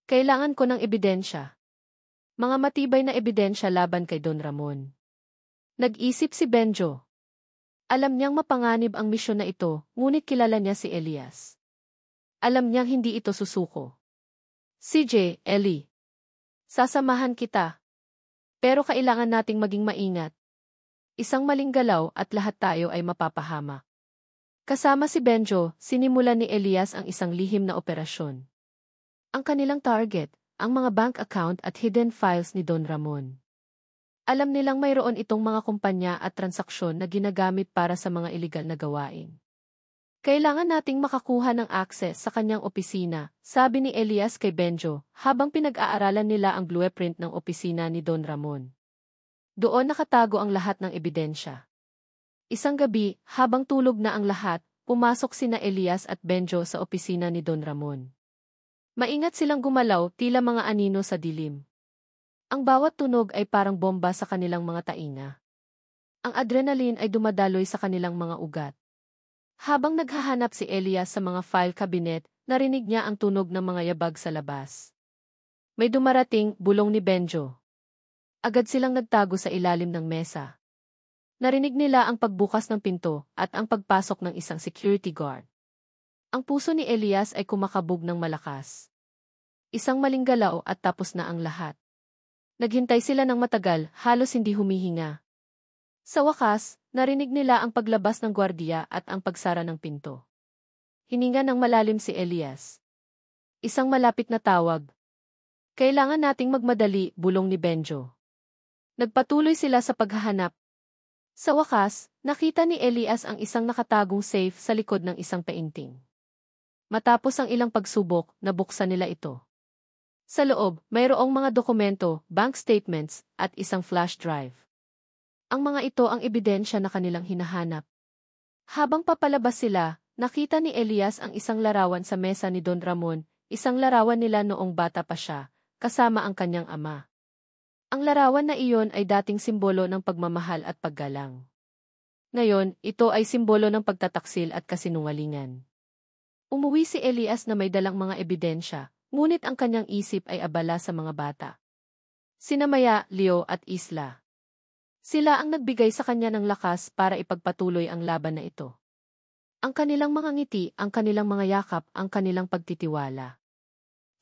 Kailangan ko ng ebidensya. Mga matibay na ebidensya laban kay Don Ramon. Nag-isip si Benjo. Alam niyang mapanganib ang misyon na ito, ngunit kilala niya si Elias. Alam niyang hindi ito susuko. CJ, Eli. Sasamahan kita. Pero kailangan nating maging maingat. Isang maling galaw at lahat tayo ay mapapahamak. Kasama si Benjo, sinimulan ni Elias ang isang lihim na operasyon. Ang kanilang target, ang mga bank account at hidden files ni Don Ramon. Alam nilang mayroon itong mga kumpanya at transaksyon na ginagamit para sa mga iligal na gawain. Kailangan nating makakuha ng access sa kanyang opisina, sabi ni Elias kay Benjo, habang pinag-aaralan nila ang blueprint ng opisina ni Don Ramon. Doon nakatago ang lahat ng ebidensya. Isang gabi, habang tulog na ang lahat, pumasok sina Elias at Benjo sa opisina ni Don Ramon. Maingat silang gumalaw tila mga anino sa dilim. Ang bawat tunog ay parang bomba sa kanilang mga tainga. Ang adrenaline ay dumadaloy sa kanilang mga ugat. Habang naghahanap si Elias sa mga file cabinet, narinig niya ang tunog ng mga yabag sa labas. May dumarating, bulong ni Benjo. Agad silang nagtago sa ilalim ng mesa. Narinig nila ang pagbukas ng pinto at ang pagpasok ng isang security guard. Ang puso ni Elias ay kumakabog ng malakas. Isang maling galaw at tapos na ang lahat. Naghintay sila ng matagal, halos hindi humihinga. Sa wakas, narinig nila ang paglabas ng gwardiya at ang pagsara ng pinto. Hininga ng malalim si Elias. Isang malapit na tawag. Kailangan nating magmadali, bulong ni Benjo. Nagpatuloy sila sa paghahanap. Sa wakas, nakita ni Elias ang isang nakatagong safe sa likod ng isang painting. Matapos ang ilang pagsubok, nabuksan nila ito. Sa loob, mayroong mga dokumento, bank statements, at isang flash drive. Ang mga ito ang ebidensya na kanilang hinahanap. Habang papalabas sila, nakita ni Elias ang isang larawan sa mesa ni Don Ramon, isang larawan nila noong bata pa siya, kasama ang kanyang ama. Ang larawan na iyon ay dating simbolo ng pagmamahal at paggalang. Ngayon, ito ay simbolo ng pagtataksil at kasinungalingan. Umuwi si Elias na may dalang mga ebidensya, ngunit ang kanyang isip ay abala sa mga bata. Sina Maya, Leo at Isla. Sila ang nagbigay sa kanya ng lakas para ipagpatuloy ang laban na ito. Ang kanilang mga ngiti, ang kanilang mga yakap, ang kanilang pagtitiwala.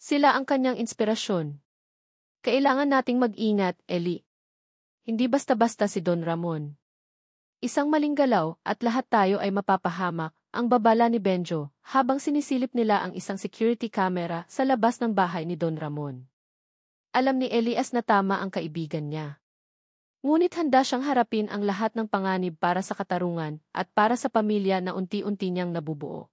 Sila ang kanyang inspirasyon. Kailangan nating mag-ingat, Eli. Hindi basta-basta si Don Ramon. Isang maling galaw at lahat tayo ay mapapahamak, ang babala ni Benjo, habang sinisilip nila ang isang security camera sa labas ng bahay ni Don Ramon. Alam ni Elias na tama ang kaibigan niya. Ngunit handa siyang harapin ang lahat ng panganib para sa katarungan at para sa pamilya na unti-unti niyang nabubuo.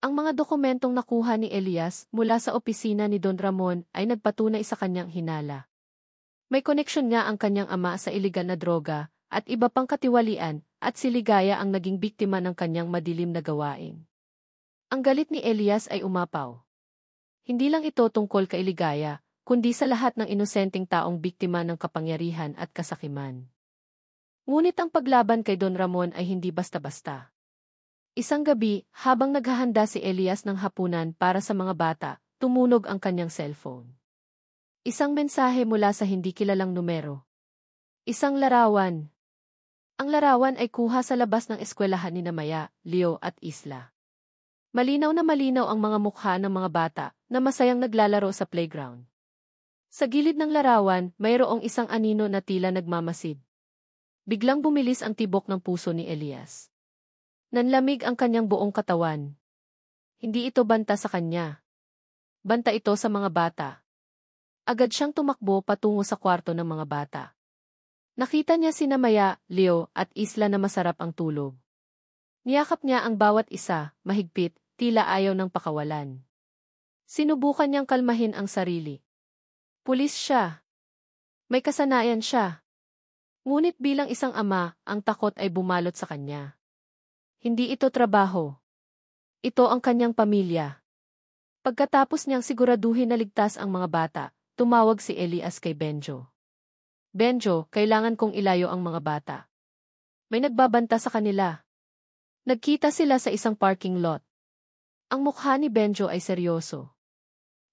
Ang mga dokumentong nakuha ni Elias mula sa opisina ni Don Ramon ay nagpatunay sa kanyang hinala. May koneksyon nga ang kanyang ama sa iligal na droga at iba pang katiwalian at si Ligaya ang naging biktima ng kanyang madilim na gawain. Ang galit ni Elias ay umapaw. Hindi lang ito tungkol kay Ligaya, kundi sa lahat ng inosenteng taong biktima ng kapangyarihan at kasakiman. Ngunit ang paglaban kay Don Ramon ay hindi basta-basta. Isang gabi, habang naghahanda si Elias ng hapunan para sa mga bata, tumunog ang kanyang cellphone. Isang mensahe mula sa hindi kilalang numero. Isang larawan. Ang larawan ay kuha sa labas ng eskwelahan ni Maya, Leo at Isla. Malinaw na malinaw ang mga mukha ng mga bata na masayang naglalaro sa playground. Sa gilid ng larawan, mayroong isang anino na tila nagmamasid. Biglang bumilis ang tibok ng puso ni Elias. Nanlamig ang kanyang buong katawan. Hindi ito banta sa kanya. Banta ito sa mga bata. Agad siyang tumakbo patungo sa kwarto ng mga bata. Nakita niya sina Maya, Leo at Isla na masarap ang tulog. Niyakap niya ang bawat isa, mahigpit, tila ayaw ng pakawalan. Sinubukan niyang kalmahin ang sarili. Pulis siya. May kasanayan siya. Ngunit bilang isang ama, ang takot ay bumalot sa kanya. Hindi ito trabaho. Ito ang kanyang pamilya. Pagkatapos niyang siguraduhin na ligtas ang mga bata, tumawag si Elias kay Benjo. Benjo, kailangan kong ilayo ang mga bata. May nagbabanta sa kanila. Nagkita sila sa isang parking lot. Ang mukha ni Benjo ay seryoso.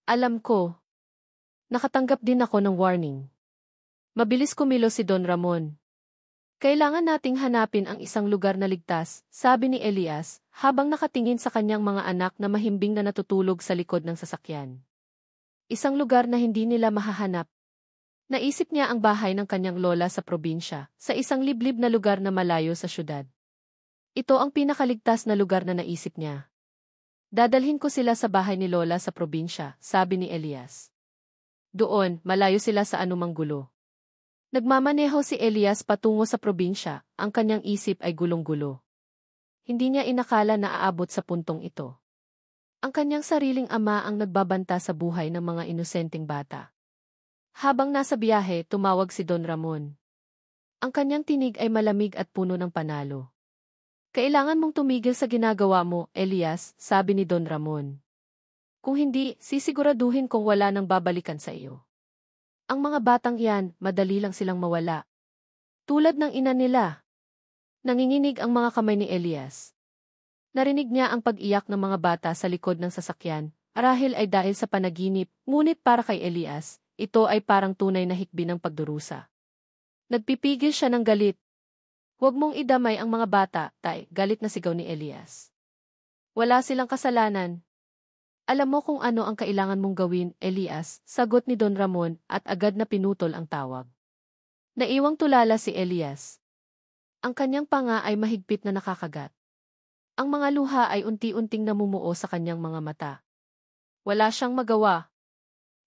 Alam ko. Nakatanggap din ako ng warning. Mabilis kumilos si Don Ramon. Kailangan nating hanapin ang isang lugar na ligtas, sabi ni Elias, habang nakatingin sa kanyang mga anak na mahimbing na natutulog sa likod ng sasakyan. Isang lugar na hindi nila mahahanap. Naisip niya ang bahay ng kanyang lola sa probinsya, sa isang liblib na lugar na malayo sa syudad. Ito ang pinakaligtas na lugar na naisip niya. Dadalhin ko sila sa bahay ni lola sa probinsya, sabi ni Elias. Doon, malayo sila sa anumang gulo. Nagmamaneho si Elias patungo sa probinsya, ang kanyang isip ay gulong-gulo. Hindi niya inakala na aabot sa puntong ito. Ang kanyang sariling ama ang nagbabanta sa buhay ng mga inosenteng bata. Habang nasa biyahe, tumawag si Don Ramon. Ang kanyang tinig ay malamig at puno ng panalo. Kailangan mong tumigil sa ginagawa mo, Elias, sabi ni Don Ramon. Kung hindi, sisiguraduhin kong wala nang babalikan sa iyo. Ang mga batang yan, madali lang silang mawala. Tulad ng ina nila. Nanginginig ang mga kamay ni Elias. Narinig niya ang pag-iyak ng mga bata sa likod ng sasakyan, arahil ay dahil sa panaginip, ngunit para kay Elias, ito ay parang tunay na hikbi ng pagdurusa. Nagpipigil siya ng galit. Huwag mong idamay ang mga bata, tay, galit na sigaw ni Elias. Wala silang kasalanan. Alam mo kung ano ang kailangan mong gawin, Elias, sagot ni Don Ramon at agad na pinutol ang tawag. Naiwang tulala si Elias. Ang kanyang panga ay mahigpit na nakakagat. Ang mga luha ay unti-unting namumuo sa kanyang mga mata. Wala siyang magawa.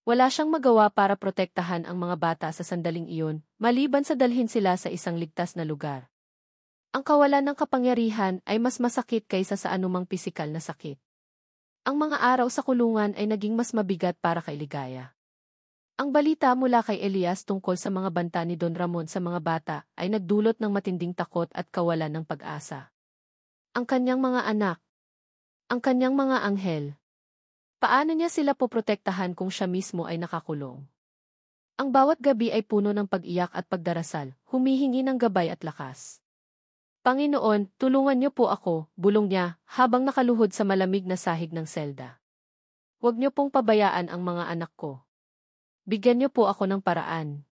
Wala siyang magawa para protektahan ang mga bata sa sandaling iyon, maliban sa dalhin sila sa isang ligtas na lugar. Ang kawalan ng kapangyarihan ay mas masakit kaysa sa anumang pisikal na sakit. Ang mga araw sa kulungan ay naging mas mabigat para kay Ligaya. Ang balita mula kay Elias tungkol sa mga banta ni Don Ramon sa mga bata ay nagdulot ng matinding takot at kawalan ng pag-asa. Ang kanyang mga anak. Ang kanyang mga anghel. Paano niya sila poprotektahan kung siya mismo ay nakakulong? Ang bawat gabi ay puno ng pag-iyak at pagdarasal, humihingi ng gabay at lakas. Panginoon, tulungan niyo po ako, bulong niya, habang nakaluhod sa malamig na sahig ng selda. Huwag niyo pong pabayaan ang mga anak ko. Bigyan niyo po ako ng paraan.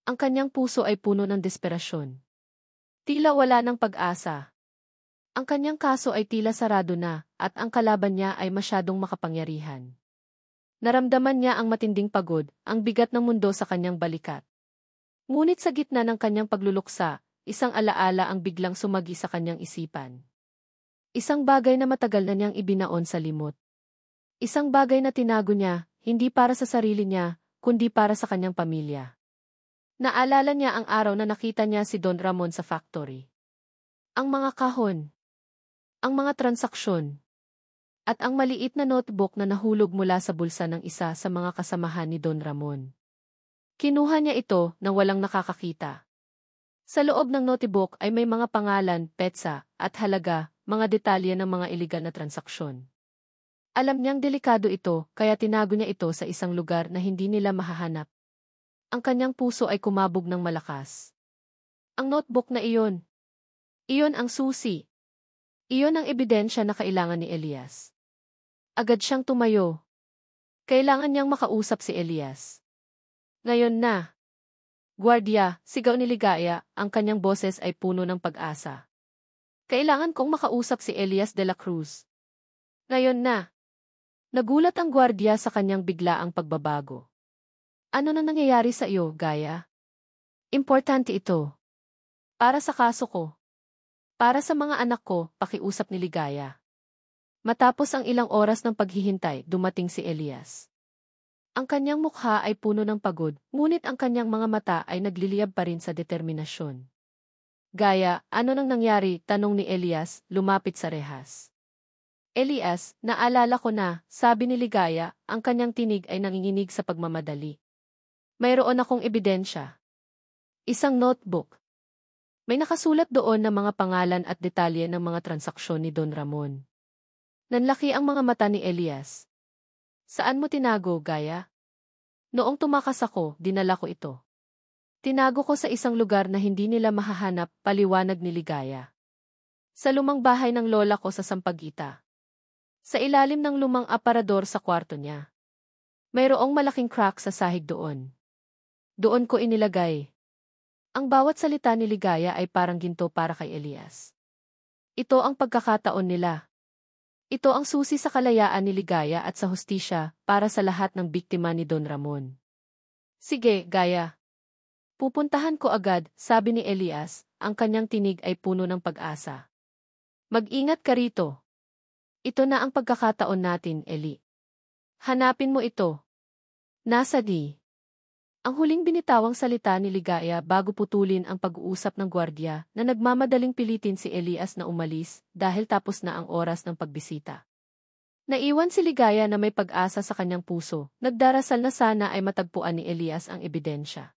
Ang kanyang puso ay puno ng desperasyon. Tila wala ng pag-asa. Ang kanyang kaso ay tila sarado na, at ang kalaban niya ay masyadong makapangyarihan. Naramdaman niya ang matinding pagod, ang bigat ng mundo sa kanyang balikat. Ngunit sa gitna ng kanyang pagluluksa, isang alaala ang biglang sumagi sa kanyang isipan. Isang bagay na matagal na niyang ibinaon sa limot. Isang bagay na tinago niya, hindi para sa sarili niya, kundi para sa kanyang pamilya. Naalala niya ang araw na nakita niya si Don Ramon sa factory. Ang mga kahon. Ang mga transaksyon. At ang maliit na notebook na nahulog mula sa bulsa ng isa sa mga kasamahan ni Don Ramon. Kinuha niya ito nang walang nakakakita. Sa loob ng notebook ay may mga pangalan, petsa, at halaga, mga detalye ng mga iligal na transaksyon. Alam niyang delikado ito, kaya tinago niya ito sa isang lugar na hindi nila mahahanap. Ang kanyang puso ay kumabog ng malakas. Ang notebook na iyon. Iyon ang susi. Iyon ang ebidensya na kailangan ni Elias. Agad siyang tumayo. Kailangan niyang makausap si Elias. Ngayon na. Guardia, sigaw ni Ligaya, ang kanyang boses ay puno ng pag-asa. Kailangan kong makausap si Elias de la Cruz. Ngayon na. Nagulat ang guardia sa kanyang biglaang pagbabago. Ano na nangyayari sa iyo, Gaya? Importante ito. Para sa kaso ko. Para sa mga anak ko, pakiusap ni Ligaya. Matapos ang ilang oras ng paghihintay, dumating si Elias. Ang kanyang mukha ay puno ng pagod, ngunit ang kanyang mga mata ay nagliliyab pa rin sa determinasyon. Gaya, ano nang nangyari? Tanong ni Elias, lumapit sa rehas. Elias, naalala ko na, sabi ni Ligaya, ang kanyang tinig ay nanginginig sa pagmamadali. Mayroon akong ebidensya. Isang notebook. May nakasulat doon na mga pangalan at detalye ng mga transaksyon ni Don Ramon. Nanlaki ang mga mata ni Elias. Saan mo tinago, Gaya? Noong tumakas ako, dinala ko ito. Tinago ko sa isang lugar na hindi nila mahahanap, paliwanag ni Ligaya. Sa lumang bahay ng lola ko sa Sampaguita. Sa ilalim ng lumang aparador sa kwarto niya. Mayroong malaking crack sa sahig doon. Doon ko inilagay. Ang bawat salita ni Ligaya ay parang ginto para kay Elias. Ito ang pagkakataon nila. Ito ang susi sa kalayaan ni Ligaya at sa hustisya para sa lahat ng biktima ni Don Ramon. Sige, Gaya. Pupuntahan ko agad, sabi ni Elias, ang kanyang tinig ay puno ng pag-asa. Mag-ingat ka rito. Ito na ang pagkakataon natin, Eli. Hanapin mo ito. Nasa di. Ang huling binitawang salita ni Ligaya bago putulin ang pag-uusap ng gwardiya na nagmamadaling pilitin si Elias na umalis dahil tapos na ang oras ng pagbisita. Naiwan si Ligaya na may pag-asa sa kanyang puso, nagdarasal na sana ay matagpuan ni Elias ang ebidensya.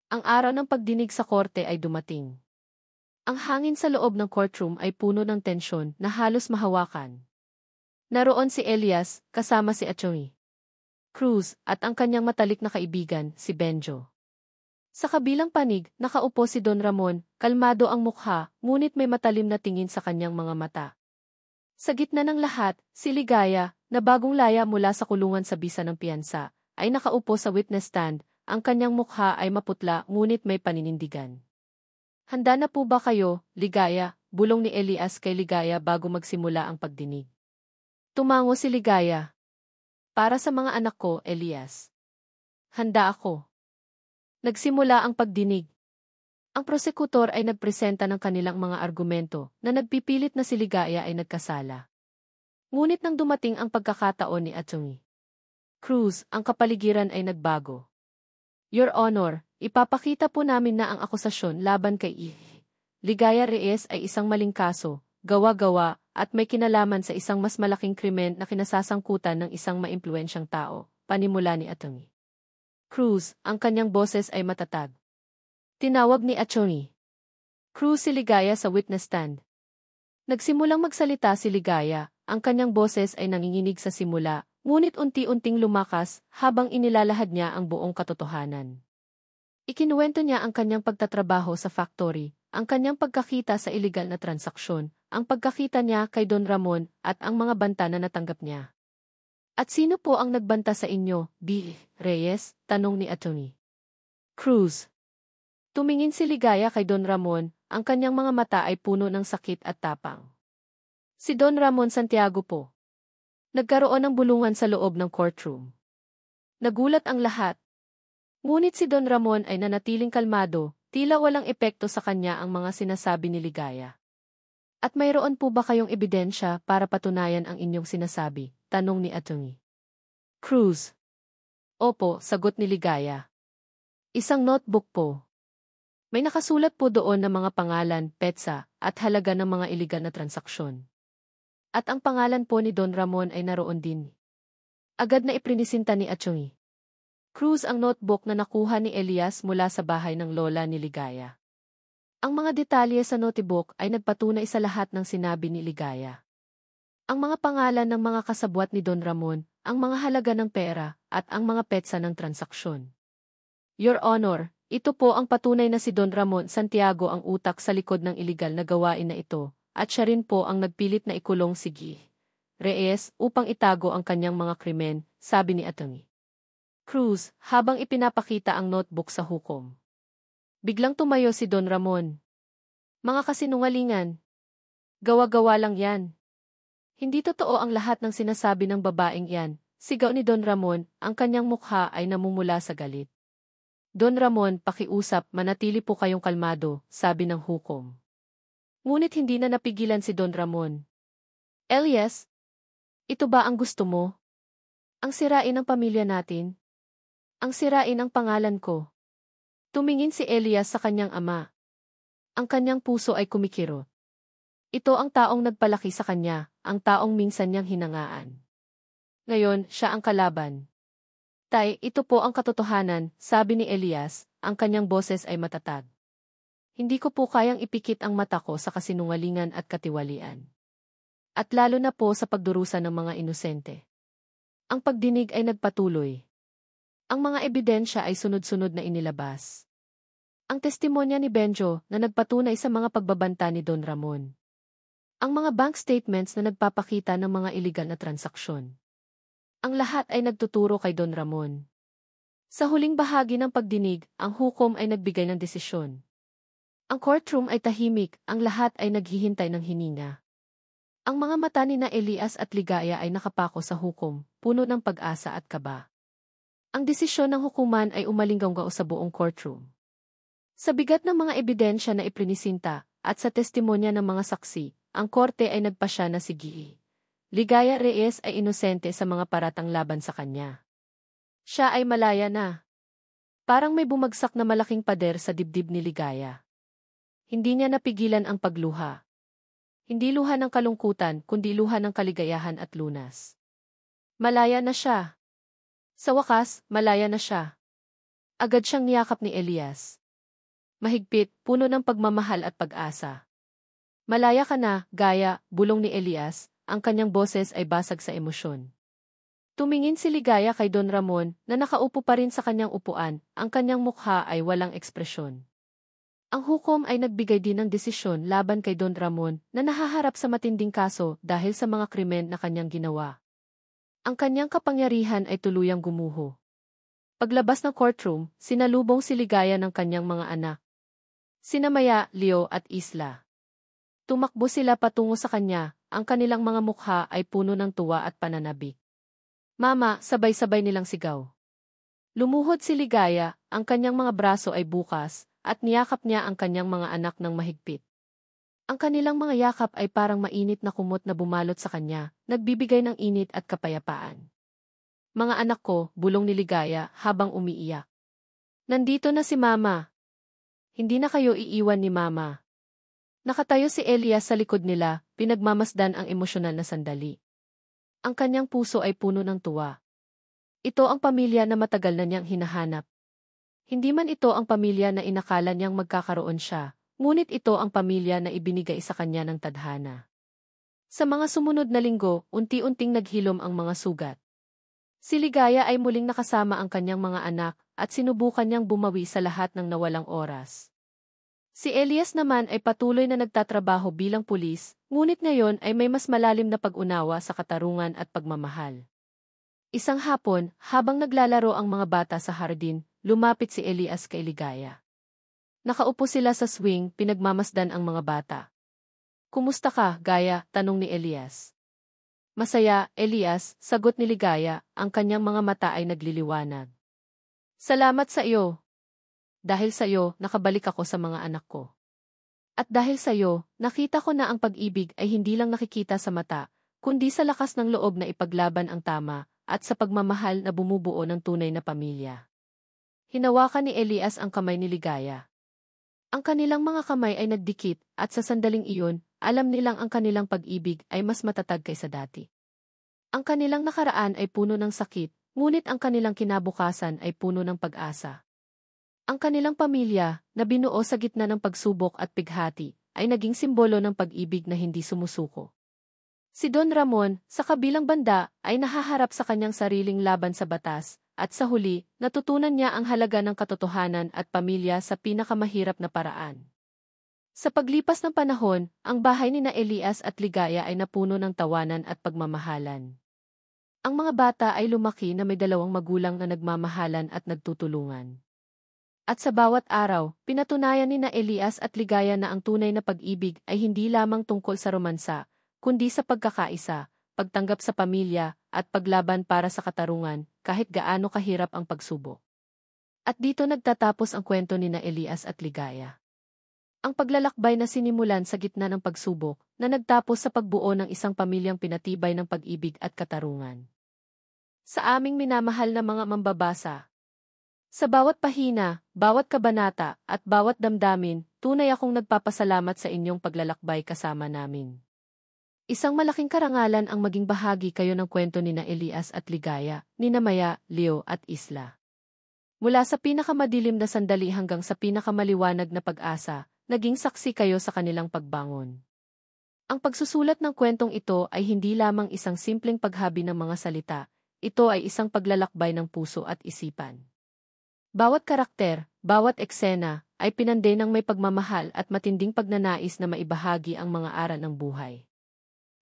Ang araw ng pagdinig sa korte ay dumating. Ang hangin sa loob ng courtroom ay puno ng tensyon na halos mahawakan. Naroon si Elias, kasama si Atty. Cruz, at ang kanyang matalik na kaibigan, si Benjo. Sa kabilang panig, nakaupo si Don Ramon, kalmado ang mukha, ngunit may matalim na tingin sa kanyang mga mata. Sa gitna ng lahat, si Ligaya, na bagong laya mula sa kulungan sa bisa ng piyansa, ay nakaupo sa witness stand, ang kanyang mukha ay maputla ngunit may paninindigan. Handa na po ba kayo, Ligaya? Bulong ni Elias kay Ligaya bago magsimula ang pagdinig. Tumango si Ligaya. Para sa mga anak ko, Elias. Handa ako. Nagsimula ang pagdinig. Ang prosekutor ay nagpresenta ng kanilang mga argumento na nagpipilit na si Ligaya ay nagkasala. Ngunit nang dumating ang pagkakataon ni Atty. Cruz, ang kapaligiran ay nagbago. Your Honor, ipapakita po namin na ang akusasyon laban kay Ligaya Reyes ay isang maling kaso, gawa-gawa, at may kinalaman sa isang mas malaking krimen na kinasasangkutan ng isang maimpluwensyang tao, panimula ni Atty. Cruz, ang kanyang boses ay matatag. Tinawag ni Atty. Cruz si Ligaya sa witness stand. Nagsimulang magsalita si Ligaya, ang kanyang boses ay nanginginig sa simula, ngunit unti-unting lumakas habang inilalahad niya ang buong katotohanan. Ikinuwento niya ang kanyang pagtatrabaho sa factory, ang kanyang pagkakita sa iligal na transaksyon, ang pagkakita niya kay Don Ramon at ang mga banta na natanggap niya. At sino po ang nagbanta sa inyo, B. Reyes? Tanong ni Atty. Cruz. Tumingin si Ligaya kay Don Ramon, ang kanyang mga mata ay puno ng sakit at tapang. Si Don Ramon Santiago po. Nagkaroon ng bulungan sa loob ng courtroom. Nagulat ang lahat. Ngunit si Don Ramon ay nanatiling kalmado, tila walang epekto sa kanya ang mga sinasabi ni Ligaya. At mayroon po ba kayong ebidensya para patunayan ang inyong sinasabi? Tanong ni Atty. Cruz. Opo, sagot ni Ligaya. Isang notebook po. May nakasulat po doon ng mga pangalan, petsa, at halaga ng mga iligal na transaksyon. At ang pangalan po ni Don Ramon ay naroon din. Agad na iprinisinta ni Atty. Cruz ang notebook na nakuha ni Elias mula sa bahay ng lola ni Ligaya. Ang mga detalye sa notebook ay nagpatunay sa lahat ng sinabi ni Ligaya. Ang mga pangalan ng mga kasabwat ni Don Ramon, ang mga halaga ng pera, at ang mga petsa ng transaksyon. Your Honor, ito po ang patunay na si Don Ramon Santiago ang utak sa likod ng iligal na gawain na ito, at siya rin po ang nagpilit na ikulong si G. Reyes upang itago ang kanyang mga krimen, sabi ni Atty. Cruz, habang ipinapakita ang notebook sa hukom. Biglang tumayo si Don Ramon. Mga kasinungalingan. Gawa-gawa lang yan. Hindi totoo ang lahat ng sinasabi ng babaeng yan, sigaw ni Don Ramon, ang kanyang mukha ay namumula sa galit. Don Ramon, pakiusap, manatili po kayong kalmado, sabi ng hukom. Ngunit hindi na napigilan si Don Ramon. Elias, ito ba ang gusto mo? Ang sirain ang pamilya natin? Ang sirain ang pangalan ko? Tumingin si Elias sa kanyang ama. Ang kanyang puso ay kumikirot. Ito ang taong nagpalaki sa kanya, ang taong minsan niyang hinangaan. Ngayon, siya ang kalaban. Tay, ito po ang katotohanan, sabi ni Elias, ang kanyang boses ay matatag. Hindi ko po kayang ipikit ang mata ko sa kasinungalingan at katiwalian. At lalo na po sa pagdurusa ng mga inosente. Ang pagdinig ay nagpatuloy. Ang mga ebidensya ay sunod-sunod na inilabas. Ang testimonya ni Benjo na nagpatunay sa mga pagbabanta ni Don Ramon. Ang mga bank statements na nagpapakita ng mga iligal na transaksyon. Ang lahat ay nagtuturo kay Don Ramon. Sa huling bahagi ng pagdinig, ang hukom ay nagbigay ng desisyon. Ang courtroom ay tahimik, ang lahat ay naghihintay ng hininga. Ang mga mata ni na Elias at Ligaya ay nakapako sa hukom, puno ng pag-asa at kaba. Ang desisyon ng hukuman ay umalingganggaw sa buong courtroom. Sa bigat ng mga ebidensya na iprinisinta, at sa testimonya ng mga saksi, ang korte ay nagpasya na si G. Ligaya Reyes ay inosente sa mga paratang laban sa kanya. Siya ay malaya na. Parang may bumagsak na malaking pader sa dibdib ni Ligaya. Hindi niya napigilan ang pagluha. Hindi luha ng kalungkutan, kundi luha ng kaligayahan at lunas. Malaya na siya. Sa wakas, malaya na siya. Agad siyang niyakap ni Elias. Mahigpit, puno ng pagmamahal at pag-asa. Malaya ka na, Gaya, bulong ni Elias, ang kanyang boses ay basag sa emosyon. Tumingin si Ligaya kay Don Ramon na nakaupo pa rin sa kanyang upuan, ang kanyang mukha ay walang ekspresyon. Ang hukom ay nagbigay din ng desisyon laban kay Don Ramon na nahaharap sa matinding kaso dahil sa mga krimen na kanyang ginawa. Ang kanyang kapangyarihan ay tuluyang gumuho. Paglabas ng courtroom, sinalubong si Ligaya ng kanyang mga anak. Sina Maya, Leo at Isla. Tumakbo sila patungo sa kanya, ang kanilang mga mukha ay puno ng tuwa at pananabik. Mama, sabay-sabay nilang sigaw. Lumuhod si Ligaya, ang kanyang mga braso ay bukas, at niyakap niya ang kanyang mga anak ng mahigpit. Ang kanilang mga yakap ay parang mainit na kumot na bumalot sa kanya, nagbibigay ng init at kapayapaan. Mga anak ko, bulong ni Ligaya habang umiiyak. Nandito na si Mama. Hindi na kayo iiwan ni Mama. Nakatayo si Elias sa likod nila, pinagmamasdan ang emosyonal na sandali. Ang kanyang puso ay puno ng tuwa. Ito ang pamilya na matagal na niyang hinahanap. Hindi man ito ang pamilya na inakala niyang magkakaroon siya, ngunit ito ang pamilya na ibinigay sa kanya ng tadhana. Sa mga sumunod na linggo, unti-unting naghilom ang mga sugat. Si Ligaya ay muling nakasama ang kanyang mga anak at sinubukan niyang bumawi sa lahat ng nawalang oras. Si Elias naman ay patuloy na nagtatrabaho bilang pulis, ngunit ngayon ay may mas malalim na pag-unawa sa katarungan at pagmamahal. Isang hapon, habang naglalaro ang mga bata sa hardin, lumapit si Elias kay Ligaya. Nakaupo sila sa swing, pinagmamasdan ang mga bata. Kumusta ka, Gaya? Tanong ni Elias. Masaya, Elias, sagot ni Ligaya, ang kanyang mga mata ay nagliliwanag. Salamat sa iyo. Dahil sa iyo, nakabalik ako sa mga anak ko. At dahil sa iyo, nakita ko na ang pag-ibig ay hindi lang nakikita sa mata, kundi sa lakas ng loob na ipaglaban ang tama, at sa pagmamahal na bumubuo ng tunay na pamilya. Hinawakan ni Elias ang kamay ni Ligaya. Ang kanilang mga kamay ay nagdikit, at sa sandaling iyon, alam nilang ang kanilang pag-ibig ay mas matatag kaysa dati. Ang kanilang nakaraan ay puno ng sakit, ngunit ang kanilang kinabukasan ay puno ng pag-asa. Ang kanilang pamilya, na binuo sa gitna ng pagsubok at pighati, ay naging simbolo ng pag-ibig na hindi sumusuko. Si Don Ramon, sa kabilang banda, ay nahaharap sa kanyang sariling laban sa batas, at sa huli, natutunan niya ang halaga ng katotohanan at pamilya sa pinakamahirap na paraan. Sa paglipas ng panahon, ang bahay ni na Elias at Ligaya ay napuno ng tawanan at pagmamahalan. Ang mga bata ay lumaki na may dalawang magulang na nagmamahalan at nagtutulungan. At sa bawat araw, pinatunayan ni na Elias at Ligaya na ang tunay na pag-ibig ay hindi lamang tungkol sa romansa, kundi sa pagkakaisa, pagtanggap sa pamilya, at paglaban para sa katarungan, kahit gaano kahirap ang pagsubok. At dito nagtatapos ang kwento ni na Elias at Ligaya. Ang paglalakbay na sinimulan sa gitna ng pagsubok, na nagtapos sa pagbuo ng isang pamilyang pinatibay ng pag-ibig at katarungan. Sa aming minamahal na mga mambabasa, sa bawat pahina, bawat kabanata, at bawat damdamin, tunay akong nagpapasalamat sa inyong paglalakbay kasama namin. Isang malaking karangalan ang maging bahagi kayo ng kwento ni na Elias at Ligaya, ni na Maya, Leo at Isla. Mula sa pinakamadilim na sandali hanggang sa pinakamaliwanag na pag-asa, naging saksi kayo sa kanilang pagbangon. Ang pagsusulat ng kwentong ito ay hindi lamang isang simpleng paghabi ng mga salita, ito ay isang paglalakbay ng puso at isipan. Bawat karakter, bawat eksena, ay pinanday ng may pagmamahal at matinding pagnanais na maibahagi ang mga aral ng buhay.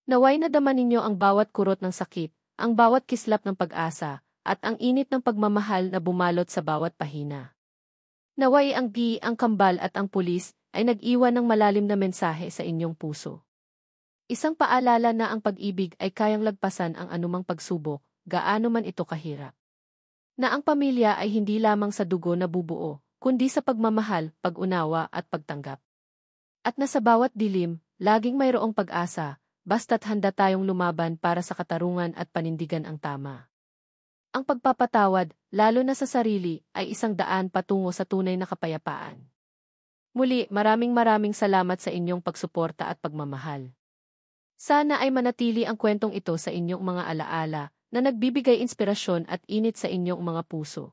Naway nadama ninyo ang bawat kurot ng sakit, ang bawat kislap ng pag-asa, at ang init ng pagmamahal na bumalot sa bawat pahina. Naway ang kambal at ang pulis ay nag-iwan ng malalim na mensahe sa inyong puso. Isang paalala na ang pag-ibig ay kayang lagpasan ang anumang pagsubok, gaano man ito kahirap. Na ang pamilya ay hindi lamang sa dugo na bubuo, kundi sa pagmamahal, pag-unawa at pagtanggap. At na sa bawat dilim, laging mayroong pag-asa, basta't handa tayong lumaban para sa katarungan at panindigan ang tama. Ang pagpapatawad, lalo na sa sarili, ay isang daan patungo sa tunay na kapayapaan. Muli, maraming salamat sa inyong pagsuporta at pagmamahal. Sana ay manatili ang kwentong ito sa inyong mga alaala, na nagbibigay inspirasyon at init sa inyong mga puso.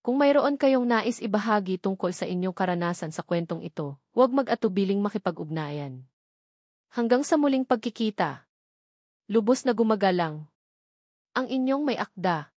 Kung mayroon kayong nais ibahagi tungkol sa inyong karanasan sa kwentong ito, huwag mag-atubiling makipag-ugnayan. Hanggang sa muling pagkikita. lubos na gumagalang. Ang inyong may akda.